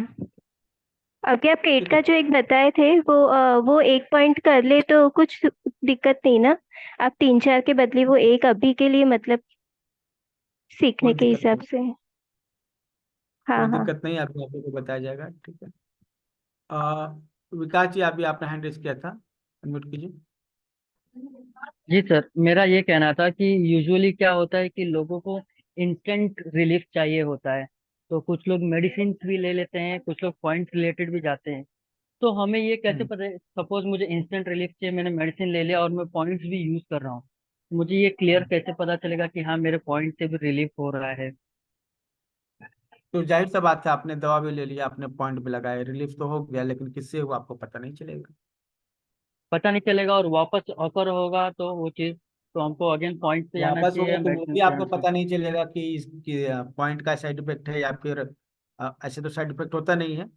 S2: अब क्या पेट
S1: ठीक
S2: का
S1: है,
S2: जो एक बताए थे वो एक पॉइंट कर ले तो कुछ दिक्कत नहीं ना? आप तीन चार के बदले वो एक अभी के लिए मतलब सीखने
S1: कोई
S2: के
S1: दिक्कत
S2: हिसाब
S1: नहीं।
S2: से। हाँ
S1: कोई
S2: हाँ।
S1: दिक्कत नहीं, आपको आपको बताया जाएगा। ठीक है। आ, विकास जी, अभी आपने हैंड रेस किया था, अनम्यूट कीजिए।
S4: जी सर, मेरा ये कहना था कि यूजुअली क्या होता है कि लोगों को इंस्टेंट रिलीफ चाहिए होता है। तो कुछ लोग मेडिसिन भी ले लेते हैं, कुछ लोग पॉइंट रिलेटेड भी जाते हैं। तो हमें ये कैसे
S1: हम्म।
S4: पता है, सपोज मुझे इंस्टेंट रिलीफ चाहिए, मैंने मेडिसिन ले लिया और मैं पॉइंट्स भी यूज कर रहा हूँ, मुझे ये क्लियर कैसे पता चलेगा कि हाँ मेरे पॉइंट से भी रिलीफ हो रहा है?
S1: तो जाहिर सा बात है, आपने दवा भी ले लिया, आपने पॉइंट भी लगाए, रिलीफ तो हो गया, लेकिन किससे हुआ आपको पता नहीं चलेगा।
S4: पता नहीं चलेगा, और वापस ऑकर होगा तो वो चीज़, तो हमको अगेन पॉइंट पे जाना
S1: वापस
S4: चाहिए
S1: होगा
S4: या
S1: तो वो
S4: मेडिसिन
S1: भी
S4: पे
S1: आपको
S4: जाना चाहिए?
S1: पता नहीं चलेगा कि इसकी पॉइंट का साइड इफेक्ट है, या फिर ऐसे तो साइड इफेक्ट होता नहीं है,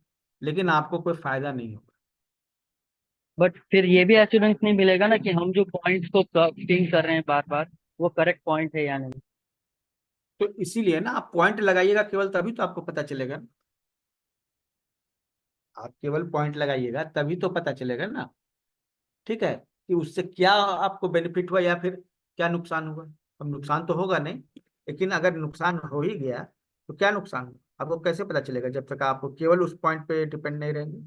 S1: लेकिन आपको कोई फायदा नहीं होगा।
S4: बट फिर ये भी एश्योरेंस नहीं मिलेगा ना कि हम जो पॉइंट्स को पिंग कर रहे हैं बार बार, वो करेक्ट पॉइंट है या नहीं?
S1: तो इसीलिए ना, आप पॉइंट लगाइएगा केवल, तभी तो आपको पता चलेगा ना। आप केवल पॉइंट लगाइएगा तभी तो पता चलेगा ना। ठीक है, कि उससे क्या आपको बेनिफिट हुआ या फिर क्या नुकसान हुआ। अब नुकसान तो होगा नहीं, लेकिन अगर नुकसान हो ही गया तो क्या नुकसान होगा आपको कैसे पता चलेगा, जब तक आप केवल उस पॉइंट पे डिपेंड नहीं रहेंगे।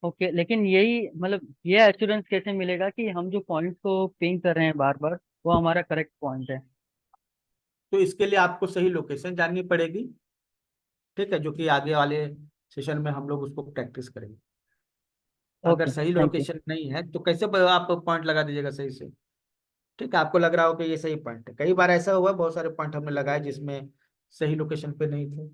S4: ओके, लेकिन यही मतलब ये एश्योरेंस कैसे मिलेगा कि हम जो पॉइंट को पिंग कर रहे हैं बार बार वो हमारा करेक्ट पॉइंट है?
S1: तो इसके लिए आपको सही लोकेशन जाननी पड़ेगी, ठीक है, जो कि आगे वाले सेशन में हम लोग उसको प्रैक्टिस करेंगे। अगर
S4: ओके,
S1: सही
S4: थैंक यू।
S1: लोकेशन नहीं है तो कैसे आप पॉइंट लगा दीजिएगा सही से। ठीक है, आपको लग रहा हो कि ये सही पॉइंट है, कई बार ऐसा हुआ बहुत सारे पॉइंट हमने लगाए जिसमें सही लोकेशन पे नहीं थे।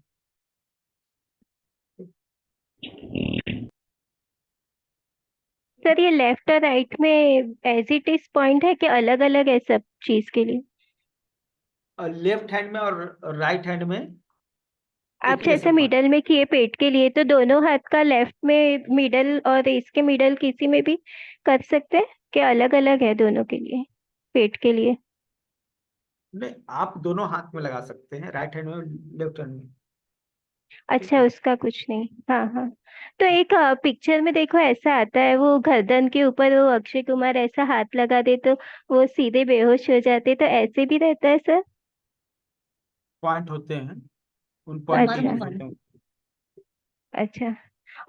S2: सर ये लेफ्ट और राइट में एज इट इज पॉइंट है कि अलग अलग है सब चीज के लिए?
S1: और लेफ्ट हैंड में और राइट हैंड में एक
S2: आप
S1: ही जैसे
S2: जैसे
S1: पॉइंट।
S2: मिडल में किए पेट के लिए, तो दोनों हाथ का लेफ्ट में मिडल और इसके मिडल किसी में भी कर सकते हैं कि अलग अलग है दोनों के लिए, पेट के लिए?
S1: नहीं, आप दोनों हाथ में लगा सकते हैं, राइट हैंड में लेफ्ट हैंड में। ठीक
S2: अच्छा,
S1: है।
S2: उसका कुछ नहीं। हाँ हाँ। तो एक पिक्चर में देखो ऐसा आता है, वो गर्दन के ऊपर वो अक्षय कुमार ऐसा हाथ लगा दे तो वो सीधे बेहोश हो जाते, तो ऐसे भी रहता है सर?
S1: पॉइंट होते हैं, उन पॉइंट पे
S2: अच्छा
S1: यूज होते हैं।
S2: अच्छा।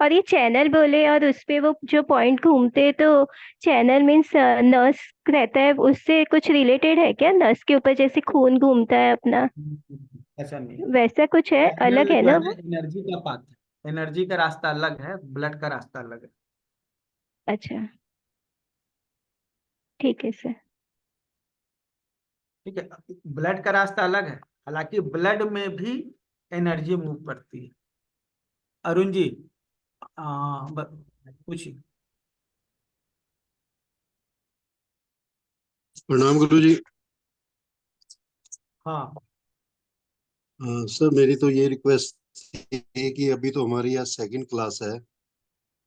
S2: और ये चैनल बोले और उसपे वो जो पॉइंट घूमते हैं, तो चैनल मीन्स नस रहता है, उससे कुछ रिलेटेड है क्या? नस के ऊपर जैसे खून घूमता है अपना,
S1: ऐसा नहीं।
S2: वैसा कुछ है? अलग
S1: चैनल
S2: है
S1: जो
S2: ना
S1: है ना,
S2: वो?
S1: एनर्जी का पाथ है, एनर्जी का रास्ता अलग है, ब्लड का रास्ता अलग है।
S2: अच्छा, ठीक है सर।
S1: ठीक है, ब्लड का रास्ता अलग है, हालांकि ब्लड में भी एनर्जी मूव करती है। अरुण जी, पूछिए।
S5: प्रणाम गुरु जी।
S1: हाँ।
S5: सर मेरी तो ये रिक्वेस्ट है कि अभी तो हमारी आज सेकंड क्लास है,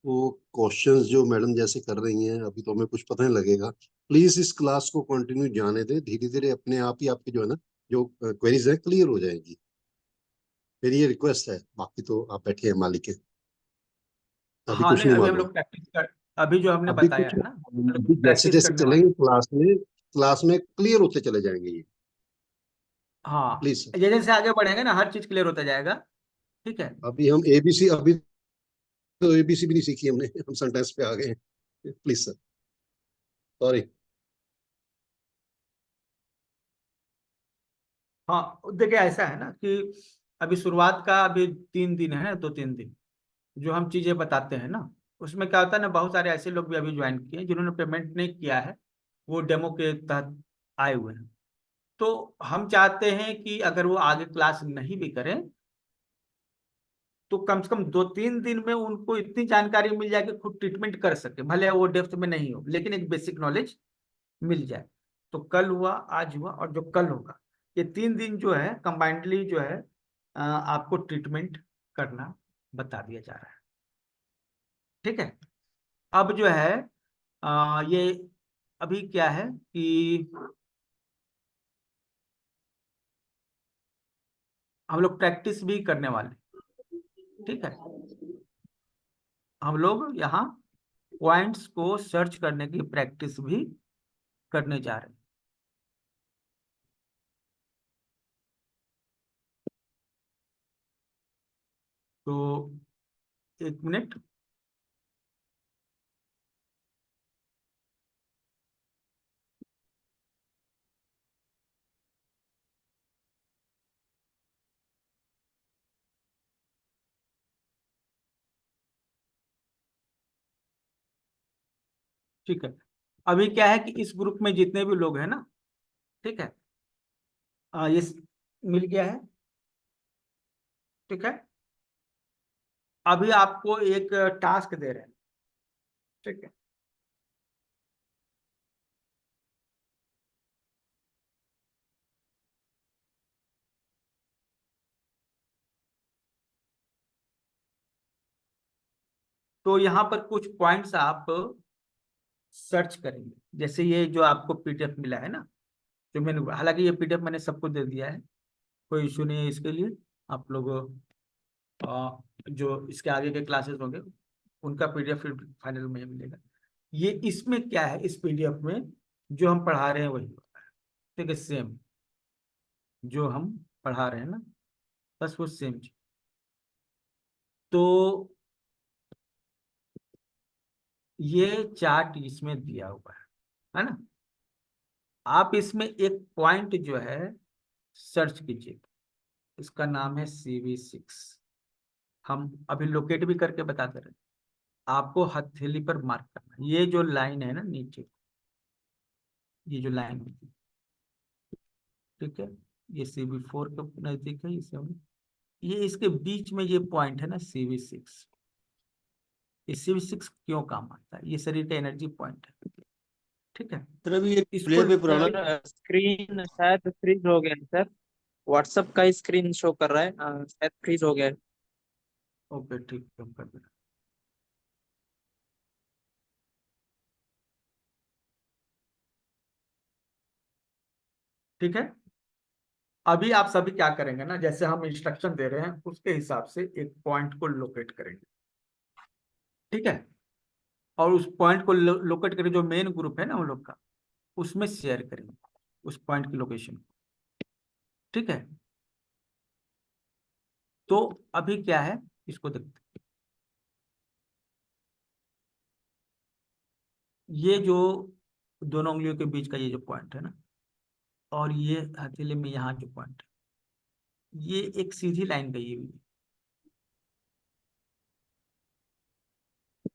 S5: वो क्वेश्चंस जो मैडम जैसे कर रही हैं अभी तो हमें कुछ पता नहीं लगेगा। प्लीज इस क्लास को कंटिन्यू जाने दें, धीरे धीरे अपने आप ही आपके जो है ना जो क्वेरीज है क्लियर हो जाएंगी। मेरी ये रिक्वेस्ट है, बाकी तो आप बैठिए हैं मालिक है, अभी
S1: हाँ
S5: कुछ
S1: नहीं,
S5: नहीं
S1: अभी हम
S5: मालूम।
S1: लोग प्रैक्टिस कर, अभी जो हमने
S5: अभी
S1: बताया
S5: कुछ
S1: है ना, हम लोग
S5: अभी जैसे
S1: प्रैक्टिस
S5: जैसे
S1: करने वाले
S5: चलेंगे
S1: हैं।
S5: क्लास में क्लियर होते चले जाएंगे ये।
S1: हाँ,
S5: प्लीज सर।
S1: जैसे जैसे आगे बढ़ेंगे ना हर चीज क्लियर होता जाएगा। ठीक है।
S5: अभी हम एबीसी अभी तो एबीसी भी नहीं सीखी हमने, हम सेंटेंस पे आ गए हैं। Please sir, sorry.
S1: हाँ देखिए, ऐसा है ना कि अभी शुरुआत का अभी 3 दिन है, 2-3 दिन जो हम चीजें बताते हैं ना, उसमें क्या होता है ना, बहुत सारे ऐसे लोग भी अभी ज्वाइन किए हैं जिन्होंने पेमेंट नहीं किया है, वो डेमो के तहत आए हुए हैं। तो हम चाहते हैं कि अगर वो आगे क्लास नहीं भी करें तो कम से कम 2-3 दिन में उनको इतनी जानकारी मिल जाए कि खुद ट्रीटमेंट कर सके, भले वो डेप्थ में नहीं हो लेकिन एक बेसिक नॉलेज मिल जाए। तो कल हुआ, आज हुआ, और जो कल होगा, ये 3 दिन जो है कंबाइंडली जो है आपको ट्रीटमेंट करना बता दिया जा रहा है। ठीक है। अब जो है ये अभी क्या है कि हम लोग प्रैक्टिस भी करने वाले हैं। ठीक है, हम लोग यहाँ पॉइंट्स को सर्च करने की प्रैक्टिस भी करने जा रहे हैं। तो 1 मिनट। ठीक है, अभी क्या है कि इस ग्रुप में जितने भी लोग हैं ना, ठीक है, ये मिल गया है। ठीक है, अभी आपको एक टास्क दे रहे हैं। ठीक है, तो यहाँ पर कुछ पॉइंट्स आप सर्च करेंगे, जैसे ये जो आपको पीडीएफ मिला है ना, जो मैंने, हालांकि ये पीडीएफ मैंने सबको दे दिया है, कोई इशू नहीं है इसके लिए। आप लोग जो इसके आगे के क्लासेस होंगे उनका पीडीएफ फिर फाइनल में मिलेगा। ये इसमें क्या है, इस पीडीएफ में जो हम पढ़ा रहे हैं वही होता है। ठीक है, सेम जो हम पढ़ा रहे हैं ना, बस वो सेम चीज। तो ये चार्ट इसमें दिया हुआ है ना। आप इसमें एक पॉइंट जो है सर्च कीजिए, इसका नाम है CV6। हम अभी लोकेट भी करके बताते रहे। आपको हथेली पर मार्क करना है। ये जो लाइन है ना नीचे, ये जो लाइन होती है, ठीक है, ये CV4 के नजदीक है, ये इसके बीच में ये पॉइंट है ना CV6। ये CV6 क्यों काम आता है? ये शरीर का एनर्जी पॉइंट है। ठीक है,
S6: सर अभी ये
S1: इसको
S6: प्लेयर पे पुराना
S7: स्क्रीन शायद फ्रीज हो गया है सर। व्हाट्सएप का स्क्रीन शो कर रहा है, शायद फ्रीज हो गया है।
S1: ओके ठीक है, हम कर देना। ठीक है, अभी आप सभी क्या करेंगे ना, जैसे हम इंस्ट्रक्शन दे रहे हैं उसके हिसाब से एक पॉइंट को लोकेट करेंगे। ठीक है, और उस पॉइंट को लोकेट करके जो मेन ग्रुप है ना हम लोग का, उसमें शेयर करेंगे उस पॉइंट की लोकेशन। ठीक है, तो अभी क्या है, इसको देखते हैं। ये जो दोनों उंगलियों के बीच का ये जो पॉइंट है ना, और ये हथेली में यहाँ जो पॉइंट है, ये एक सीधी लाइन गई हुई है।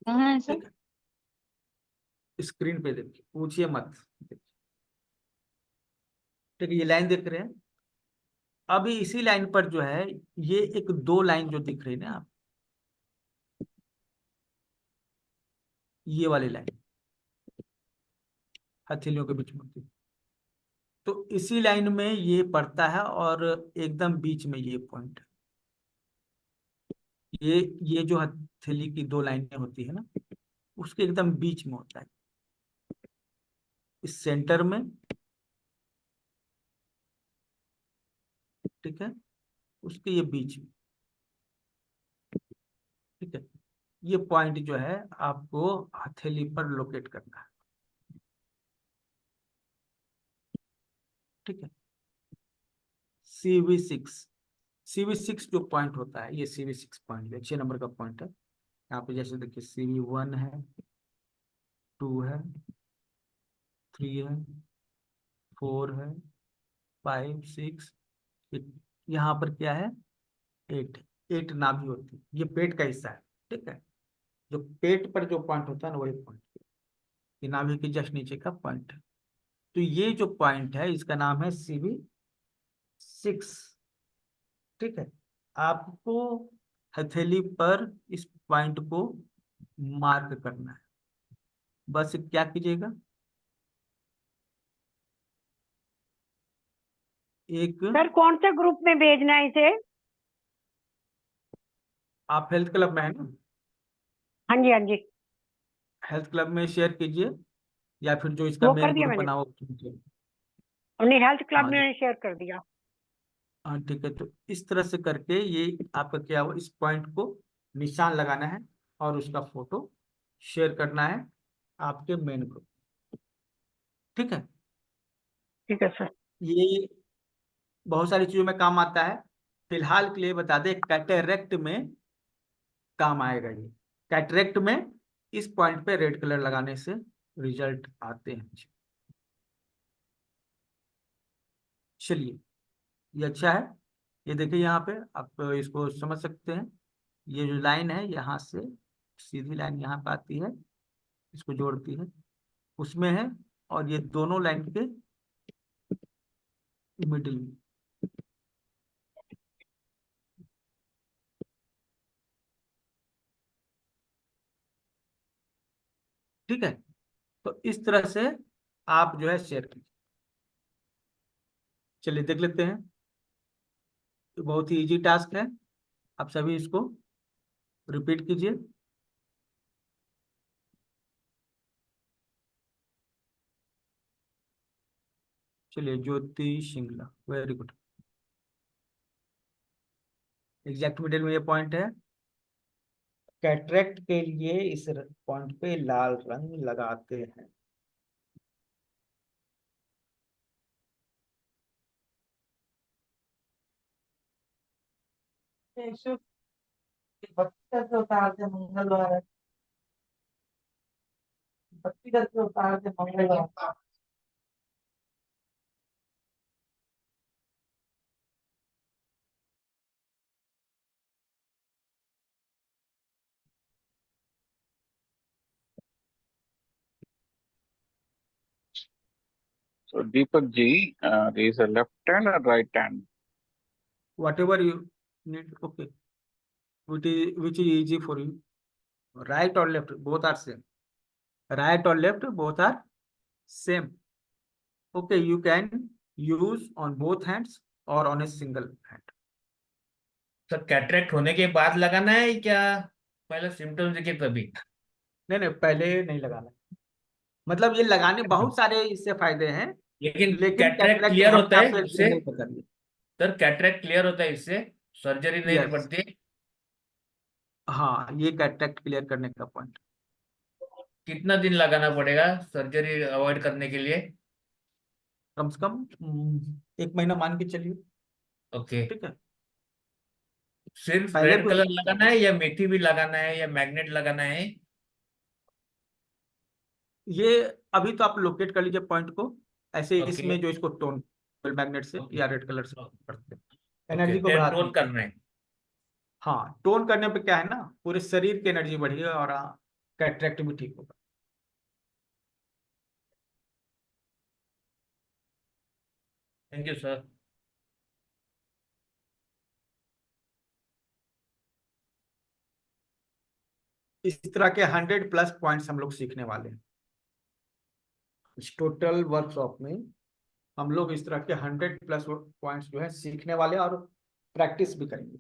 S8: कहाँ है सर?
S1: ठीक है, स्क्रीन पे देखिए, पूछिए मत, देखिए। ठीक है, ये लाइन देख रहे हैं। अभी इसी लाइन पर जो है, ये एक दो लाइन जो दिख रही है ना आप, ये वाली लाइन हथेलियों के बीच में होती है। तो इसी लाइन में ये पड़ता है और एकदम बीच में ये पॉइंट है। ये जो हथेली की दो लाइनें होती है ना, उसके एकदम बीच में होता है, इस सेंटर में। ठीक है, उसके ये बीच में। ठीक है, ये पॉइंट जो है आपको हथेली पर लोकेट करना है। ठीक है, CV6, CV6 जो पॉइंट होता है, ये CV6 पॉइंट है, 6 नंबर का पॉइंट है। यहाँ पे जैसे देखिए CV1 है, 2 है, 3 है, 4 है, 5, 6, यहाँ पर क्या है, 8। 8 नाभि होती है, ये पेट का हिस्सा है। ठीक है, जो पेट पर जो पॉइंट होता है ना, वही पॉइंट, ये नाभि के जस्ट नीचे का पॉइंट है। तो ये जो पॉइंट है इसका नाम है CV6। ठीक है, आपको हथेली पर इस पॉइंट को मार्क करना है। बस क्या कीजिएगा, एक,
S8: सर कौन से ग्रुप में भेजना है इसे?
S1: आप हेल्थ क्लब में है ना,
S8: हाँ जी हाँ जी,
S1: हेल्थ क्लब में शेयर कीजिए, या फिर जो इसका
S8: वो कर
S1: मेन
S8: दिया
S1: ग्रुप
S8: मैंने।
S1: बना हो उसमें शेयर।
S8: हमने हेल्थ क्लब
S1: हाँ
S8: में शेयर कर दिया।
S1: हाँ ठीक है, तो इस तरह से करके ये आपका क्या हुआ, इस पॉइंट को निशान लगाना है और उसका फोटो शेयर करना है आपके मेन ग्रुप। ठीक है,
S8: ठीक है सर।
S1: ये बहुत सारी चीजों में काम आता है। फिलहाल के लिए बता दें, कैटरेक्ट में काम आएगा ये। कैटरेक्ट में इस पॉइंट पे रेड कलर लगाने से रिजल्ट आते हैं। चलिए, ये अच्छा है। ये देखिए यहाँ पे आप इसको समझ सकते हैं। ये जो लाइन है यहाँ से सीधी लाइन यहाँ पे आती है, इसको जोड़ती है, उसमें है, और ये दोनों लाइन के मिडिल में। ठीक है, तो इस तरह से आप जो है शेयर कीजिए। चलिए देख लेते हैं, तो बहुत ही इजी टास्क है। आप सभी इसको रिपीट कीजिए। चलिए, Jyoti Shringla, very good. Exact middle में ये पॉइंट है। कैटरेक्ट के लिए इस पॉइंट पे लाल रंग लगाते हैं। बत्ती करके उतार दे मंगलवार, बत्ती करके उतार दे मंगलवार।
S6: So Deepak ji, there is a left hand or right hand?
S1: Whatever you need, okay. Which is easy for you. Right or left, both are same. Right or left, both are same. Okay, you can use on both hands or on a single hand.
S9: Sir cataract होने के बाद लगाना है क्या पहले symptoms दिखे तभी?
S1: नहीं नहीं, पहले नहीं लगाना। मतलब ये लगाने बहुत सारे इससे फायदे हैं,
S9: लेकिन
S1: लेकिन
S9: कैटरेक्ट
S1: कैटरेक्ट
S9: क्लियर होता
S1: हमें
S9: है
S1: आपको
S9: इससे?
S1: नहीं पता नहीं।
S9: सर कैटरेक्ट क्लियर होता है इससे, सर्जरी नहीं
S1: Yes.
S9: पड़ती?
S1: हाँ, ये कैटरेक्ट क्लियर करने का पॉइंट।
S9: कितना दिन लगाना पड़ेगा सर्जरी अवॉइड करने के लिए?
S1: कम से कम 1 महीना मान के चलिए।
S9: ओके।
S1: ठीक है।
S9: सिर्फ
S1: पहले
S9: रेड
S1: तो
S9: कलर लगाना है या मेथी भी लगाना है या मैग्नेट लगाना है?
S1: ये अभी तो आप लोकेट कर लीजिए पॉइंट को, ऐसे
S9: ओके।
S1: इसमें जो इसको टोन मैग्नेट से
S9: ओके।
S1: या रेड कलर से करते हैं,
S9: ओके,
S1: एनर्जी को बढ़ाते
S9: टोन
S1: हैं।
S9: करना है।
S1: हाँ, टोन करने पे क्या है ना, पूरे शरीर की एनर्जी बढ़ेगी और कैटरेक्ट भी ठीक होगा।
S9: Thank you sir.
S1: इस तरह के 100+ पॉइंट्स हम लोग सीखने वाले हैं इस टोटल वर्कशॉप में। हम लोग इस तरह के 100+ पॉइंट्स जो है सीखने वाले हैं और प्रैक्टिस भी करेंगे।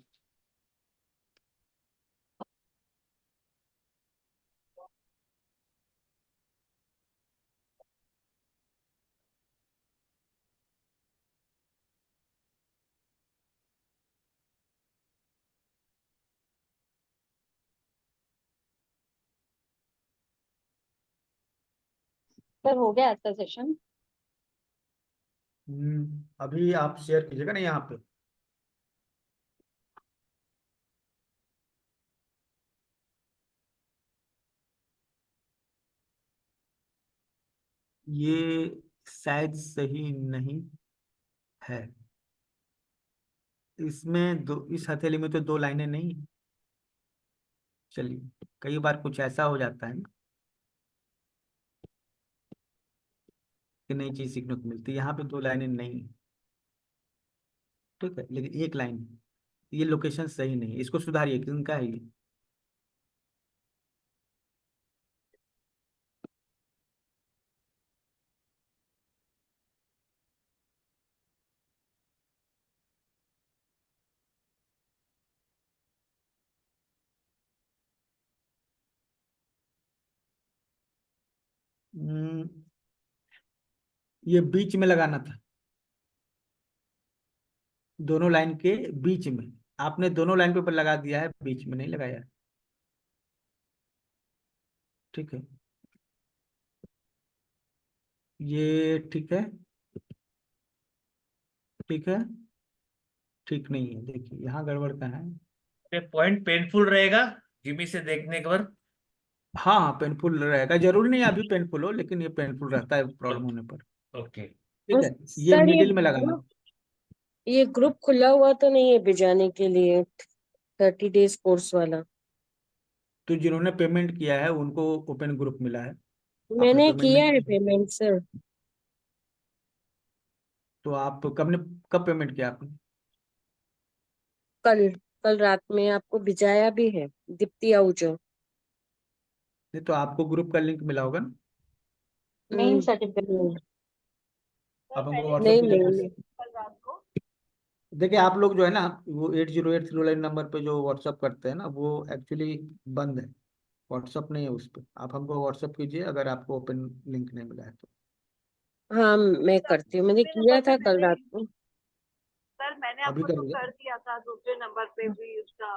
S3: सर हो गया आज का सेशन?
S1: अभी आप शेयर कीजिएगा ना यहाँ पे। ये शायद सही नहीं है, इसमें दो, इस हथेली में तो 2 लाइनें नहीं है। चलिए, कई बार कुछ ऐसा हो जाता है ना कि नई चीज सीखने को मिलती है। यहाँ पे 2 लाइनें नहीं है, ठीक है, लेकिन 1 लाइन है। ये लोकेशन सही नहीं है, इसको सुधारिए। किनका है ये? हम्म, ये बीच में लगाना था, दोनों लाइन के बीच में। आपने दोनों लाइन पे ऊपर लगा दिया है, बीच में नहीं लगाया। ठीक है, ये ठीक है, ठीक है, ठीक नहीं है। देखिए यहाँ गड़बड़ का है।
S9: पॉइंट पेनफुल रहेगा जिमी से देखने के बाद?
S1: हाँ हाँ, पेनफुल रहेगा, जरूरी नहीं अभी पेनफुल हो, लेकिन ये पेनफुल रहता है प्रॉब्लम होने पर।
S9: ओके।
S1: ठीक है, ये
S10: सर
S1: मिडिल में लगाना।
S10: ये ग्रुप खुला हुआ तो नहीं है भिजाने के लिए 30 डेज कोर्स वाला?
S1: तो जिन्होंने पेमेंट किया है उनको ओपन ग्रुप मिला है। आपने
S10: मैंने
S1: पेमेंट
S10: किया
S1: नहीं
S10: है
S1: किया,
S10: पेमेंट सर।
S1: तो आप कब पेमेंट किया आपने?
S10: कल कल रात में आपको भिजाया भी है, दीप्ति आहूजा।
S1: नहीं तो आपको ग्रुप का लिंक मिला होगा ना,
S3: नहीं सर्टिफिकेट
S1: आप हमको व्हाट्सएप
S10: नहीं
S1: कीजिए।
S10: नहीं नहीं।
S1: देखिए आप लोग जो है ना, वो 8083 नंबर पे जो व्हाट्सअप करते हैं ना, वो एक्चुअली बंद है, व्हाट्सअप नहीं है उस पर। आप हमको व्हाट्सअप कीजिए अगर आपको ओपन लिंक नहीं मिला है तो।
S10: हाँ मैं करती हूँ, मैंने किया था कल रात को।
S11: सर मैंने
S1: अभी
S11: आपको
S1: कर
S11: तो
S1: लीजिए।
S11: कर दिया था, दूसरे नंबर पे भी उसका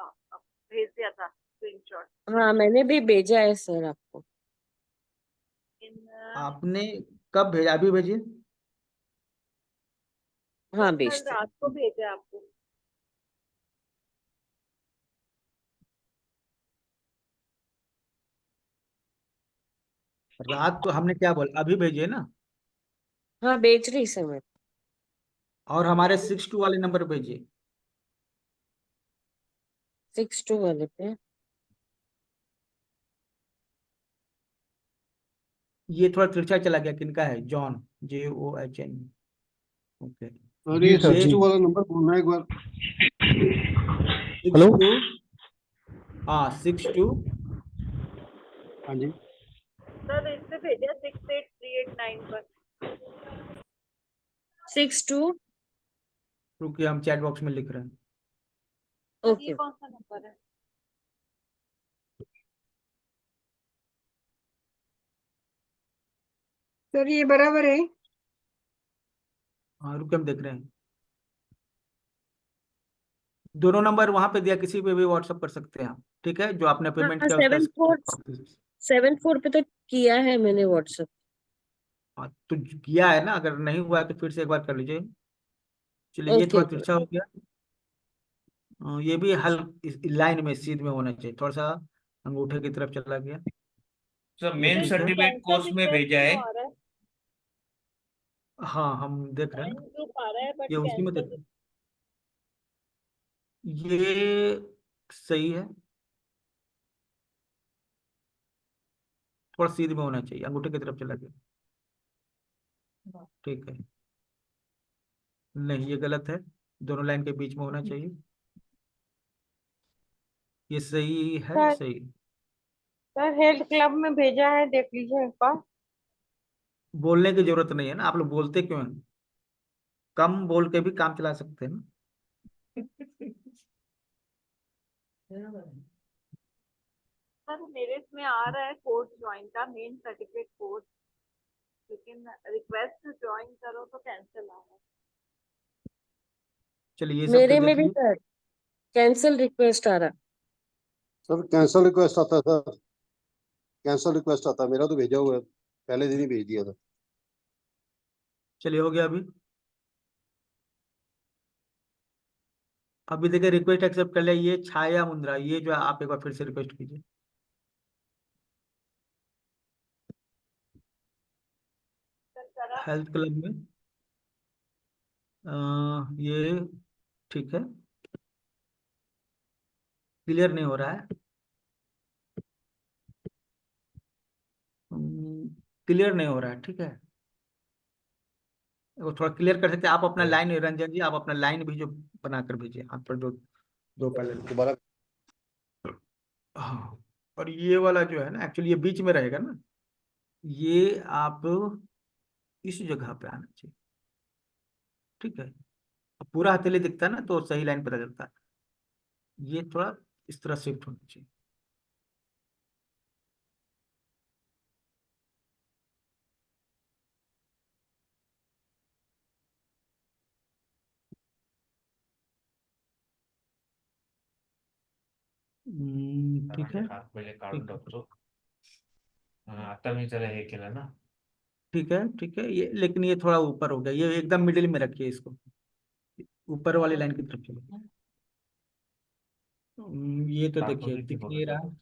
S11: भेज दिया था।
S8: स्क्रीनशॉट
S10: हाँ मैंने भी भेजा है सर आपको।
S8: इन
S1: आपने कब भेजा? अभी भेजिए।
S10: हाँ
S8: कल
S10: भेजते।
S8: रात को भेजा आपको।
S1: रात को हमने क्या बोला? अभी भेजिए ना।
S10: हाँ भेज रही सर मैं।
S1: और हमारे 62 वाले नंबर पे भेजिए।
S10: 62 वाले पे।
S1: ये थोड़ा तिरछा चला गया, किनका है? John, JOHN। ओके।
S5: और
S11: जी
S5: ये
S11: सर
S1: ये
S5: 62 वाला नंबर बोलना एक बार।
S11: हेलो।
S1: 62। हाँ 62।
S5: हाँ जी।
S8: सर इससे भेजा 68389 पर।
S10: 62।
S1: रुकिए, हम चैट बॉक्स में लिख रहे हैं।
S8: Sir
S10: okay.
S8: ये कौन सा नंबर है?
S12: सर ये बराबर है।
S1: हाँ रुकिए, हम देख रहे हैं। दोनों नंबर वहां पे दिया, किसी पे भी व्हाट्सअप कर सकते हैं आप। ठीक है, जो आपने पेमेंट
S10: हाँ
S1: किया उसका
S10: 74 74 पे तो किया है मैंने व्हाट्सएप।
S1: हाँ, तो किया है ना, अगर नहीं हुआ है तो फिर से एक बार कर लीजिए। चलिए, ये
S10: ओके
S1: थोड़ा
S10: ओके।
S1: तिरछा हो गया। ये भी हल इस लाइन में, सीध में होना चाहिए। थोड़ा सा अंगूठे की तरफ चला गया।
S9: सर
S1: ये
S9: मेन
S8: सर
S1: ठीक है।
S8: इसमें
S9: सर्टिफिकेट
S8: कैंसिल
S9: कोर्स में
S8: रिक्वेस्ट
S9: भेजा है।
S8: क्यों आ रहा है?
S1: हाँ हम देख रहे हैं
S8: ज्वाइन
S1: ना।
S8: ग्रुप आ रहा है बट
S1: ये उसी में देख
S8: कैंसिल।
S1: रहे हैं। ये सही है। थोड़ा सीध में होना चाहिए, अंगूठे की तरफ चला गया। ठीक है। नहीं, ये गलत है। दोनों लाइन के बीच में होना चाहिए। ये सही है,
S12: सर
S1: सही।
S12: सर हेल्थ क्लब में भेजा है, देख लीजिए एक बार।
S1: बोलने की जरूरत नहीं है ना, आप लोग बोलते क्यों हैं? कम बोल के भी काम चला सकते हैं ना।
S8: सर मेरे इसमें आ रहा है कोर्स ज्वाइन का, मेन सर्टिफिकेट कोर्स, लेकिन रिक्वेस्ट ज्वाइन करो तो कैंसिल आ रहा है।
S1: चलिए, ये सब तो
S10: मेरे में भी
S1: देखिए।
S10: सर कैंसिल रिक्वेस्ट आ रहा।
S5: सर कैंसल रिक्वेस्ट आता था। कैंसल रिक्वेस्ट आता, मेरा तो भेजा हुआ है, पहले दिन ही भेज दिया था।
S1: चलिए, हो गया अभी। अभी देखिए, रिक्वेस्ट एक्सेप्ट कर लिया। ये छाया मुंद्रा, ये जो है, आप एक बार फिर से रिक्वेस्ट कीजिए।
S8: सर करा।
S1: हेल्थ क्लब में ये ठीक है। क्लियर नहीं हो रहा है। क्लियर नहीं हो रहा है, ठीक है। वो थोड़ा क्लियर कर सकते हैं आप अपना लाइन, रंजन जी, आप अपना लाइन भी जो बनाकर भेजिए, आप पर जो दो पहले।
S5: दोबारा।
S1: हाँ। और ये वाला जो है ना, एक्चुअली ये बीच में रहेगा ना। ये आप इस जगह पे आना चाहिए। ठीक है। अब पूरा हथेली दिखता है ना, तो सही लाइन पता चलता है। ये थोड़ा इस तरह शिफ्ट होना चाहिए। ठीक है।
S9: पहिले काढून
S1: ठीक है।
S9: टाकतो. आता मी त्याला हे केलं ना.
S1: ठीक है। ठीक है, ये लेकिन ये थोड़ा ऊपर हो गया, ये एकदम मिडिल में रखिए इसको। ऊपर वाली लाइन की तरफ चलो। ये तो देखिए
S9: तात्पुरती
S1: दिख नहीं
S9: बघत
S1: रहा।
S9: होतो.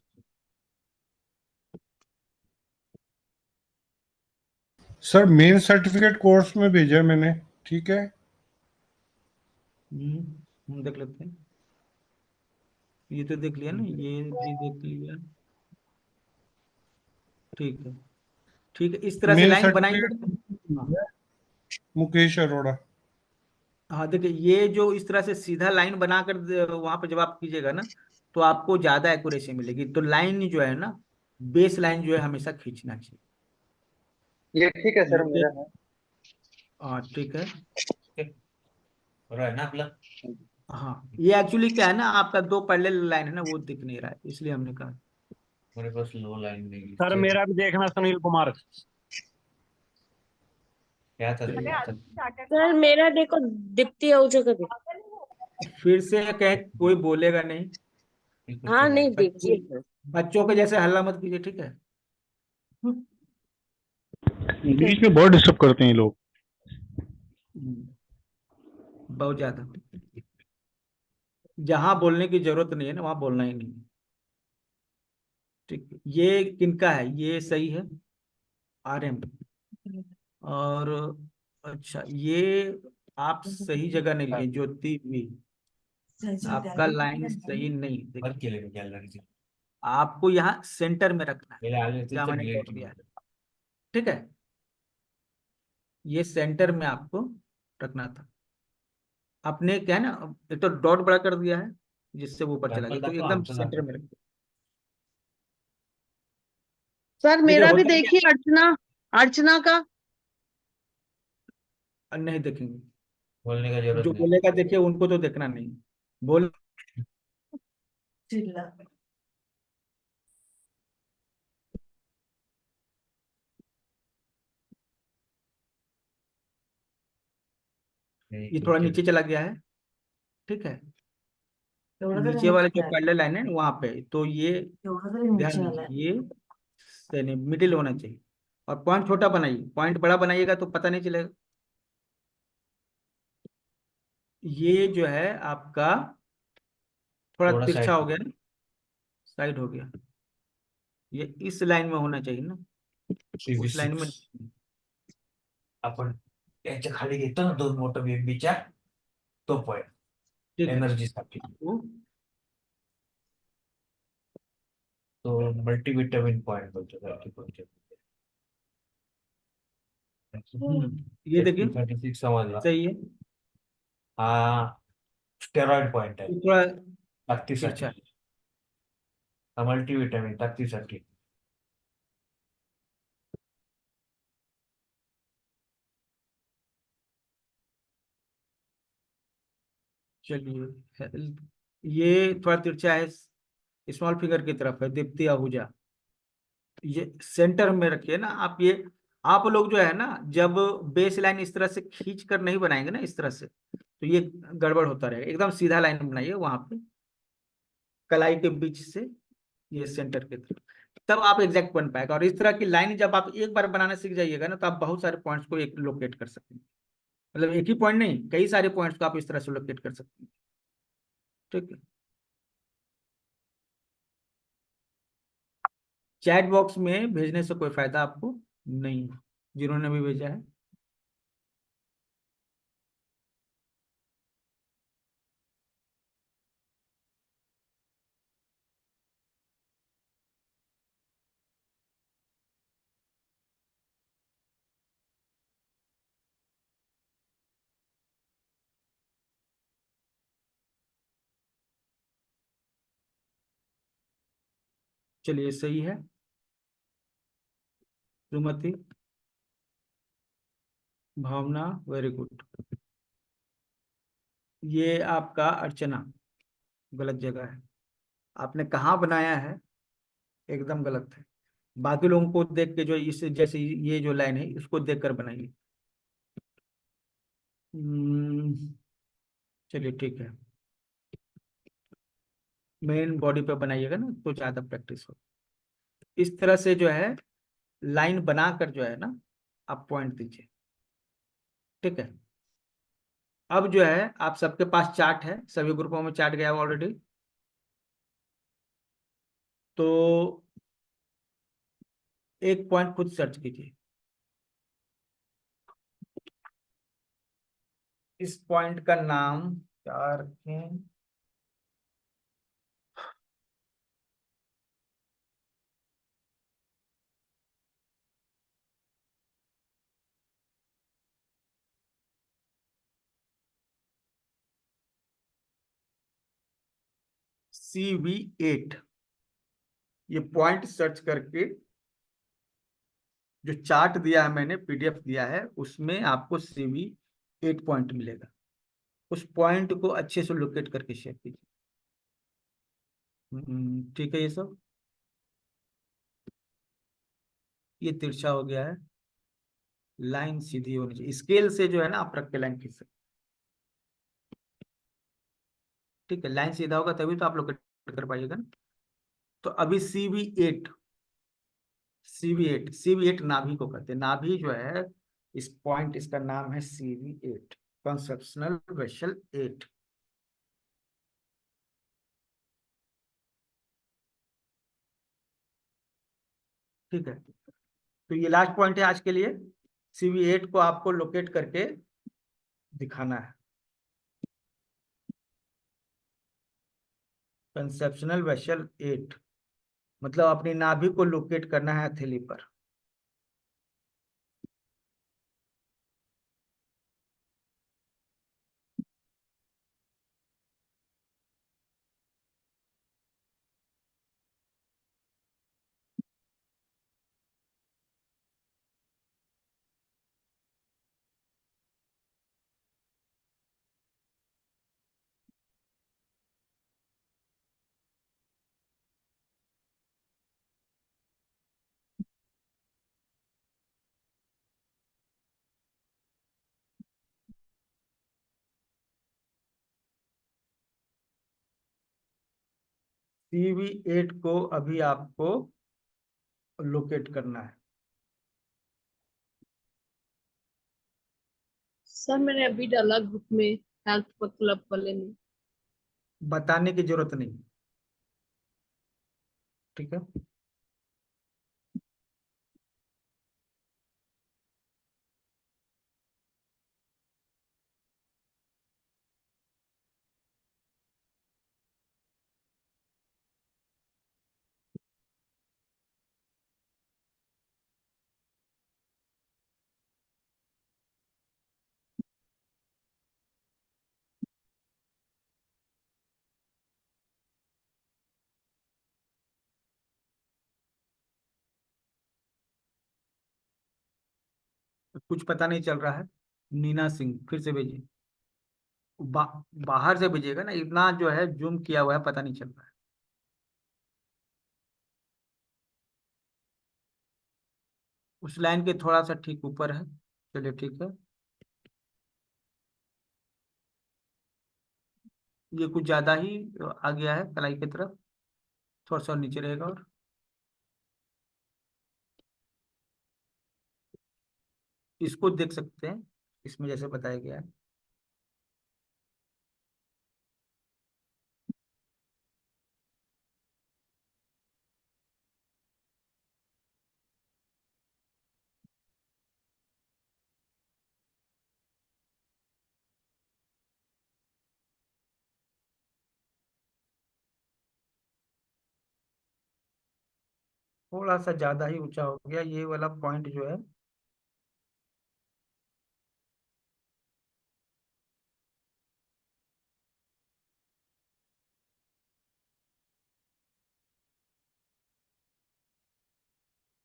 S11: सर मेन सर्टिफिकेट कोर्स में भेजा है मैंने, ठीक है।
S1: देख लेते हैं। ये तो देख लिया ना, ये भी देख लिया। ठीक है। ठीक है, इस तरह से
S11: मेन
S1: लाइन बनाएंगे तो। हाँ।
S11: सर्टिफिकेट मुकेश अरोड़ा।
S1: हाँ देखिए, ये जो इस तरह से सीधा लाइन बनाकर वहां पर जब आप कीजिएगा ना, तो आपको ज्यादा एक्यूरेसी मिलेगी। तो लाइन जो है ना, बेस लाइन जो है हमेशा खींचना चाहिए।
S4: ये ठीक है सर,
S1: ये
S4: मेरा है।
S1: हाँ ठीक है।
S9: बरोबर आहे ना आपलं.
S1: हाँ, ये एक्चुअली क्या है ना, आपका दो पैरेलल लाइन है ना, वो दिख नहीं रहा है, इसलिए हमने कहा।
S9: मेरे पास लो लाइन नहीं
S11: सर
S9: है.
S11: मेरा भी देखना सुनील कुमार।
S9: क्या था
S8: अरे आज
S9: आता.
S8: स्टार्टेड
S10: सर मेरा देखो दीप्ति आहूजा का देखो।
S1: फिर से कहे, कोई बोलेगा नहीं।
S10: हाँ नहीं
S1: बच्चे
S10: देखिए सर।
S1: बच्चों के जैसे हल्ला मत कीजिए, ठीक है।
S11: बीच में बहुत डिस्टर्ब करते हैं ये लोग।
S1: बहुत ज्यादा। जहां बोलने की जरूरत नहीं है ना, वहां बोलना ही नहीं है। ठीक है, ये किनका है? ये सही है, RM। और अच्छा, ये आप सही जगह नहीं लिए, ज्योति भी। आपका लाइन सही नहीं, देखिए आपको यहाँ सेंटर में रखना है, क्या मैंने बोल दिया है, ठीक है। ये सेंटर में आपको रखना था। आपने क्या है ना, एक तो डॉट बड़ा कर दिया है जिससे वो ऊपर चला गया, तो एकदम सेंटर में रख दिया।
S12: सर
S1: देखिए
S12: मेरा भी
S1: होता क्या,
S12: देखिए, अर्चना, अर्चना का।
S1: नहीं देखेंगे, जो बोलेगा देखिए, उनको तो देखना नहीं, बोल। ये थोड़ा नीचे चला गया है, ठीक है। नीचे वाले जो पैरेलल लाइन है वहां पे, तो ये ध्यान दीजिए, ये मिडिल होना चाहिए। और पॉइंट छोटा बनाइए, पॉइंट बड़ा बनाइएगा तो पता नहीं चलेगा। ये जो है आपका थोड़ा तिरछा हो गया ना, साइड हो गया। ये इस लाइन में होना चाहिए ना, उस लाइन में नहीं।
S9: आपण याच्या खाली घेतो ना 2 मोठं बेबीच्या, तो पॉइंट
S1: ठीक है,
S9: एनर्जीसाठी,
S1: तो
S9: तो मल्टीविटामिन पॉइंट बोलतो त्याला.
S1: ये देखिए
S9: 36 समजला.
S1: सही है,
S9: हा स्टेरॉइड पॉइंट आहे
S1: ये थोड़ा
S9: ताकदीसाठी.
S1: तिरछा है।
S9: हा मल्टीविटामिन ताकदीसाठी.
S1: चलिए, ये थोड़ा तिरछा है, स्मॉल फिंगर की तरफ है, दीप्ति आहूजा। ये सेंटर में रखिए ना आप। ये आप लोग जो है ना, जब बेस लाइन इस तरह से खींच कर नहीं बनाएंगे ना, इस तरह से, तो ये गड़बड़ होता रहेगा। एकदम सीधा लाइन बनाइए वहां पे, कलाई के बीच से ये सेंटर की तरफ, तब आप एग्जैक्ट बन पाएगा। और इस तरह की लाइन जब आप एक बार बनाना सीख जाइएगा ना, तो आप बहुत सारे पॉइंट्स को एक लोकेट कर सकते हैं। मतलब एक ही पॉइंट नहीं, कई सारे पॉइंट्स को आप इस तरह से लोकेट कर सकते हैं, ठीक है। चैट बॉक्स में भेजने से कोई फायदा आपको नहीं है, जिन्होंने भी भेजा है। चलिए सही है, सुमति, भावना, वेरी गुड। ये आपका अर्चना गलत जगह है, आपने कहाँ बनाया है, एकदम गलत है। बाकी लोगों को देख के, जो इस जैसे ये जो लाइन है इसको देख कर बनाइए। चलिए ठीक है, मेन बॉडी पे बनाइएगा ना तो ज्यादा प्रैक्टिस हो। इस तरह से जो है लाइन बनाकर जो है ना, आप पॉइंट दीजिए, ठीक है। अब जो है आप सबके पास चार्ट है, सभी ग्रुपों में चार्ट गया ऑलरेडी, तो एक पॉइंट खुद सर्च कीजिए। इस पॉइंट का नाम क्या रखें? CV8। ये पॉइंट सर्च करके जो चार्ट दिया है मैंने, PDF दिया है, उसमें आपको CV8 पॉइंट मिलेगा। उस पॉइंट को अच्छे से लोकेट करके शेयर कीजिए। ठीक है, ये सब ये तिरछा हो गया है, लाइन सीधी होनी चाहिए। स्केल से जो है ना आप रख के लाइन खींच सकते, ठीक है। लाइन सीधा होगा तभी तो आप लोग कर पाइएगा ना। तो अभी CV8 नाभि को कहते हैं। नाभि जो है इस पॉइंट, इसका नाम है CV8, कंसेप्शनल वेसल 8। ठीक है, तो ये लास्ट पॉइंट है आज के लिए। CV8 को आपको लोकेट करके दिखाना है। कंसेप्शनल वेसल 8 मतलब अपनी नाभि को लोकेट करना है हथेली पर। CV8 को अभी आपको लोकेट करना है।
S12: सर मैंने अभी डाला ग्रुप में, हेल्थ क्लब वाले ने।
S1: बताने की जरूरत नहीं, ठीक है। कुछ पता नहीं चल रहा है। नीना सिंह फिर से भेजिए। बाहर से भेजिएगा ना, इतना जो है जूम किया हुआ है, पता नहीं चल रहा है। उस लाइन के थोड़ा सा ठीक ऊपर है। चलिए ठीक है, ये कुछ ज्यादा ही आ गया है कलाई की तरफ, थोड़ा सा नीचे रहेगा। और इसको देख सकते हैं, इसमें जैसे बताया गया है। थोड़ा सा ज्यादा ही ऊंचा हो गया ये वाला पॉइंट जो है।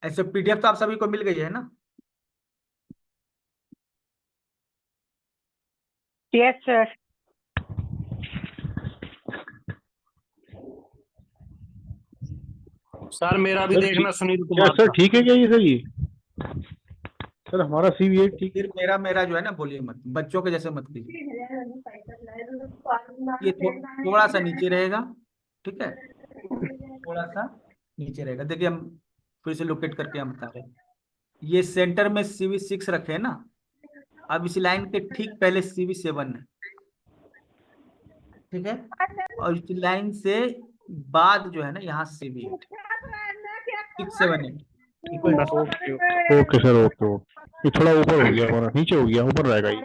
S1: ऐसे PDF तो आप सभी को मिल गई है ना?
S12: Yes sir.
S13: सर मेरा भी
S11: सर
S13: देखना सुनील
S11: क्या
S13: कुमार
S11: सर
S13: का।
S11: ठीक है क्या ये सर? ये सर हमारा CV8 ठीक है।
S1: फिर मेरा मेरा जो है ना, बोलिए मत, बच्चों के जैसे मत कीजिए। ये थोड़ा सा नीचे रहेगा, ठीक है, थोड़ा सा नीचे रहेगा। देखिए हम फिर से लोकेट करके हम बता रहे हैं। ये सेंटर में CV6 रखे हैं ना, अब इस लाइन के ठीक पहले CV7 है, ठीक है। और इस लाइन से बाद जो है ना, यहाँ CV8, 6, 7, 8 equal to.
S11: Okay sir, okay okay. ये थोड़ा ऊपर हो गया, हमारा नीचे हो गया, ऊपर रहेगा ये।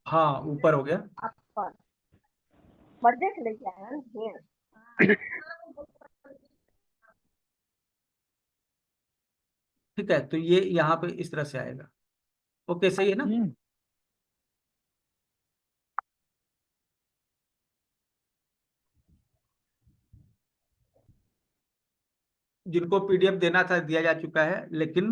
S1: हाँ ऊपर हो गया। ठीक है, तो ये यहाँ पे इस तरह से आएगा। ओके सही है ना? जिनको PDF देना था दिया जा चुका है, लेकिन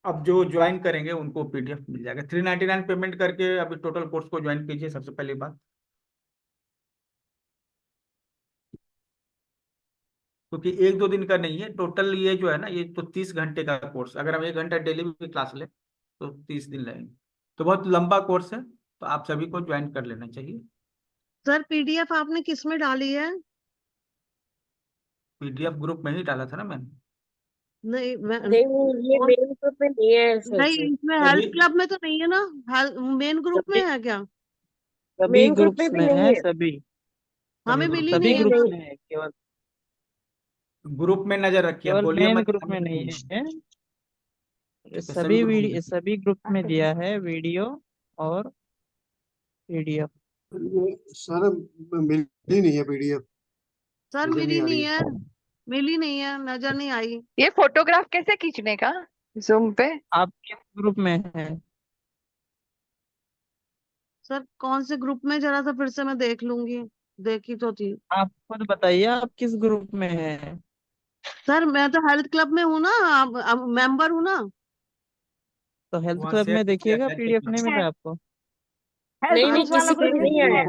S1: अब जो ज्वाइन करेंगे उनको PDF मिल जाएगा। 399 पेमेंट करके अभी टोटल कोर्स को ज्वाइन कीजिए, सबसे पहली बात। क्योंकि 1-2 दिन का नहीं है टोटल, ये जो है ना, ये तो 30 घंटे का कोर्स। अगर हम 1 घंटा डेली भी क्लास ले तो 30 दिन लगेंगे, तो बहुत लंबा कोर्स है। तो आप सभी को ज्वाइन कर लेना चाहिए।
S12: सर पीडीएफ आपने किस में डाली है?
S1: PDF ग्रुप में ही डाला था ना मैंने।
S12: नहीं
S10: नहीं, ये मेन ग्रुप में नहीं है सर
S12: नहीं,
S10: जी।
S12: इसमें
S1: अभी
S12: हेल्थ क्लब में तो नहीं है ना? मेन ग्रुप में
S7: सभी
S12: है क्या?
S7: सभी
S10: मेन ग्रुप
S7: ग्रुप्स
S10: में भी
S7: में
S10: नहीं
S7: है,
S10: है।
S7: सभी
S12: हमें मिली
S7: सभी
S12: नहीं है
S7: ग्रुप्स
S12: ना।
S7: में है, केवल
S1: ग्रुप में नजर रखिए,
S7: केवल
S1: बोलिए
S7: मेन
S1: मत
S7: ग्रुप में
S1: हमें
S7: नहीं
S1: नहीं है।
S7: है।
S1: ठीक है, सभी ग्रुप में।
S7: सभी ग्रुप में दिया है वीडियो और PDF।
S5: सर मिली नहीं है PDF,
S12: सर
S5: नजर नहीं
S12: मिली
S5: आ रही
S12: नहीं
S5: है।
S12: है, मिली नहीं है, नजर नहीं आई।
S13: ये फोटोग्राफ कैसे खींचने का जूम पे?
S7: आप किस ग्रुप में है?
S12: सर कौन से ग्रुप में, जरा सा फिर से मैं देख लूंगी, देखी तो थी।
S7: आप खुद बताइए, आप किस ग्रुप में है?
S12: सर मैं तो हेल्थ क्लब में हूँ ना, अब मेंबर हूँ ना।
S7: तो हेल्थ
S1: वहाँ
S7: क्लब
S1: शेयर
S7: में
S1: किया
S7: देखिएगा,
S1: गया
S7: PDF
S1: चेक
S7: नहीं मिल रहा है आपको?
S10: नहीं
S12: अच्छा
S10: नहीं, किसी
S12: अच्छा,
S10: को भी नहीं आया।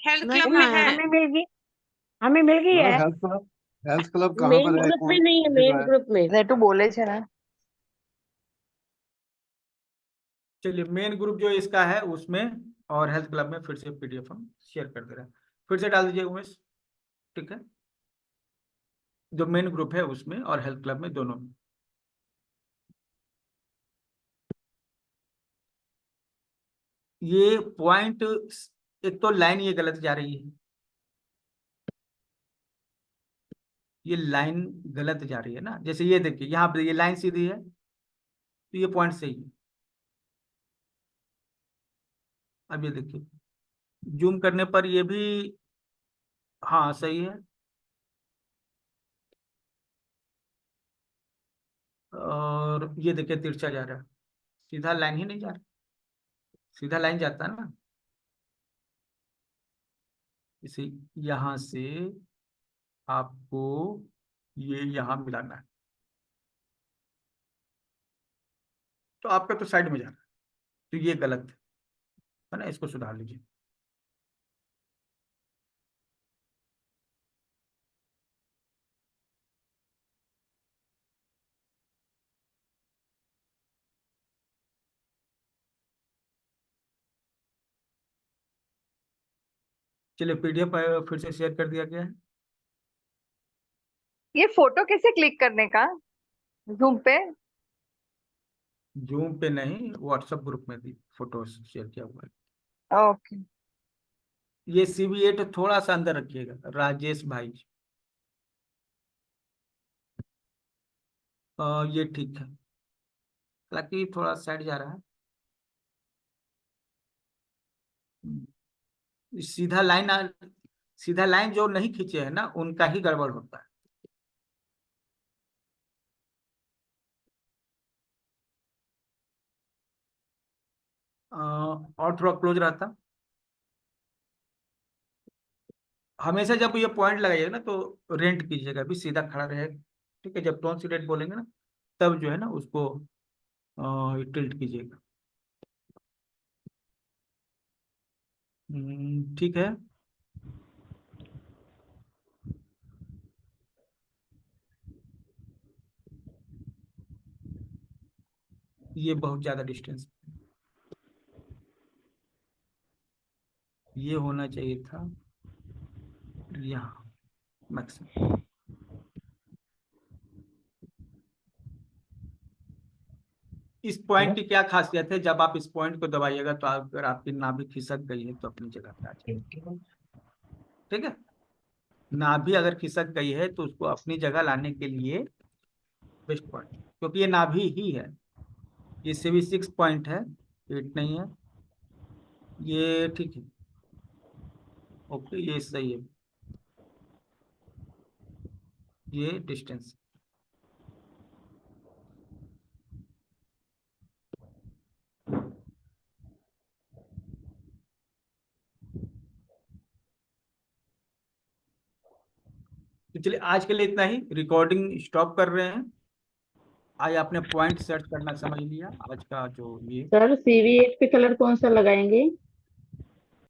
S12: हेल्थ क्लब में है।
S10: हमें मिल गई
S5: मैडम
S10: है।
S5: हेल्थ क्लब कहाँ
S10: मेन
S5: पर है,
S10: ग्रुप में
S5: कौन
S10: नहीं है,
S5: जगह
S10: मेन
S5: है?
S10: ग्रुप में।
S13: रेटू बोले छे ना।
S1: चलिए, मेन ग्रुप जो इसका है उसमें और हेल्थ क्लब में फिर से PDF हम शेयर कर दे रहे हैं। फिर से डाल दीजिए उमेश। ठीक है, जो मेन ग्रुप है उसमें और हेल्थ क्लब में, दोनों में। ये पॉइंट, एक तो लाइन ये गलत जा रही है, ये लाइन गलत जा रही है ना। जैसे ये देखिए, यहाँ पे ये लाइन सीधी है तो ये पॉइंट सही है। अब ये देखिए, जूम करने पर ये भी हाँ सही है, और ये देखिए तिरछा जा रहा है, सीधा लाइन ही नहीं जा रहा। सीधा लाइन जाता है ना, इसे यहाँ से आपको ये यहाँ मिलाना है, तो आपका तो साइड में जा रहा है, तो ये गलत है ना, इसको सुधार लीजिए। चलिए, PDF फिर से शेयर कर दिया गया है।
S13: ये फोटो कैसे क्लिक करने का जूम पे?
S1: जूम पे नहीं, व्हाट्सएप ग्रुप में भी फोटो शेयर किया हुआ है।
S13: ओके।
S1: ये CV8 थोड़ा सा अंदर रखिएगा राजेश भाई। ये ठीक है, हालांकि थोड़ा साइड जा रहा है। सीधा लाइन, सीधा लाइन जो नहीं खींचे है ना, उनका ही गड़बड़ होता है। और थोड़ा क्लोज रहता। हमेशा जब ये पॉइंट लगाइएगा ना तो रेंट कीजिएगा, अभी सीधा खड़ा रहेगा। ठीक है, जब टोन सी रेट बोलेंगे ना, तब जो है ना उसको टिल्ट कीजिएगा। ठीक है। ये बहुत ज्यादा डिस्टेंस, ये होना चाहिए था यहाँ मैक्सिमम। इस पॉइंट की क्या खासियत है, जब आप इस पॉइंट को दबाइएगा तो अगर आपकी नाभि खिसक गई है तो अपनी जगह पे आ जाएगी। ठीक है, नाभि अगर खिसक गई है तो उसको अपनी जगह लाने के लिए बेस्ट पॉइंट, क्योंकि ये नाभि ही है। ये CV6 पॉइंट है, 8 नहीं है। ये ठीक है, ओके, ये सही है, ये डिस्टेंस। तो चलिए, आज के लिए इतना ही, रिकॉर्डिंग स्टॉप कर रहे हैं। आज आपने पॉइंट सेट करना समझ लिया, आज का जो ये
S14: सर CV8 पे कलर कौन सा लगाएंगे?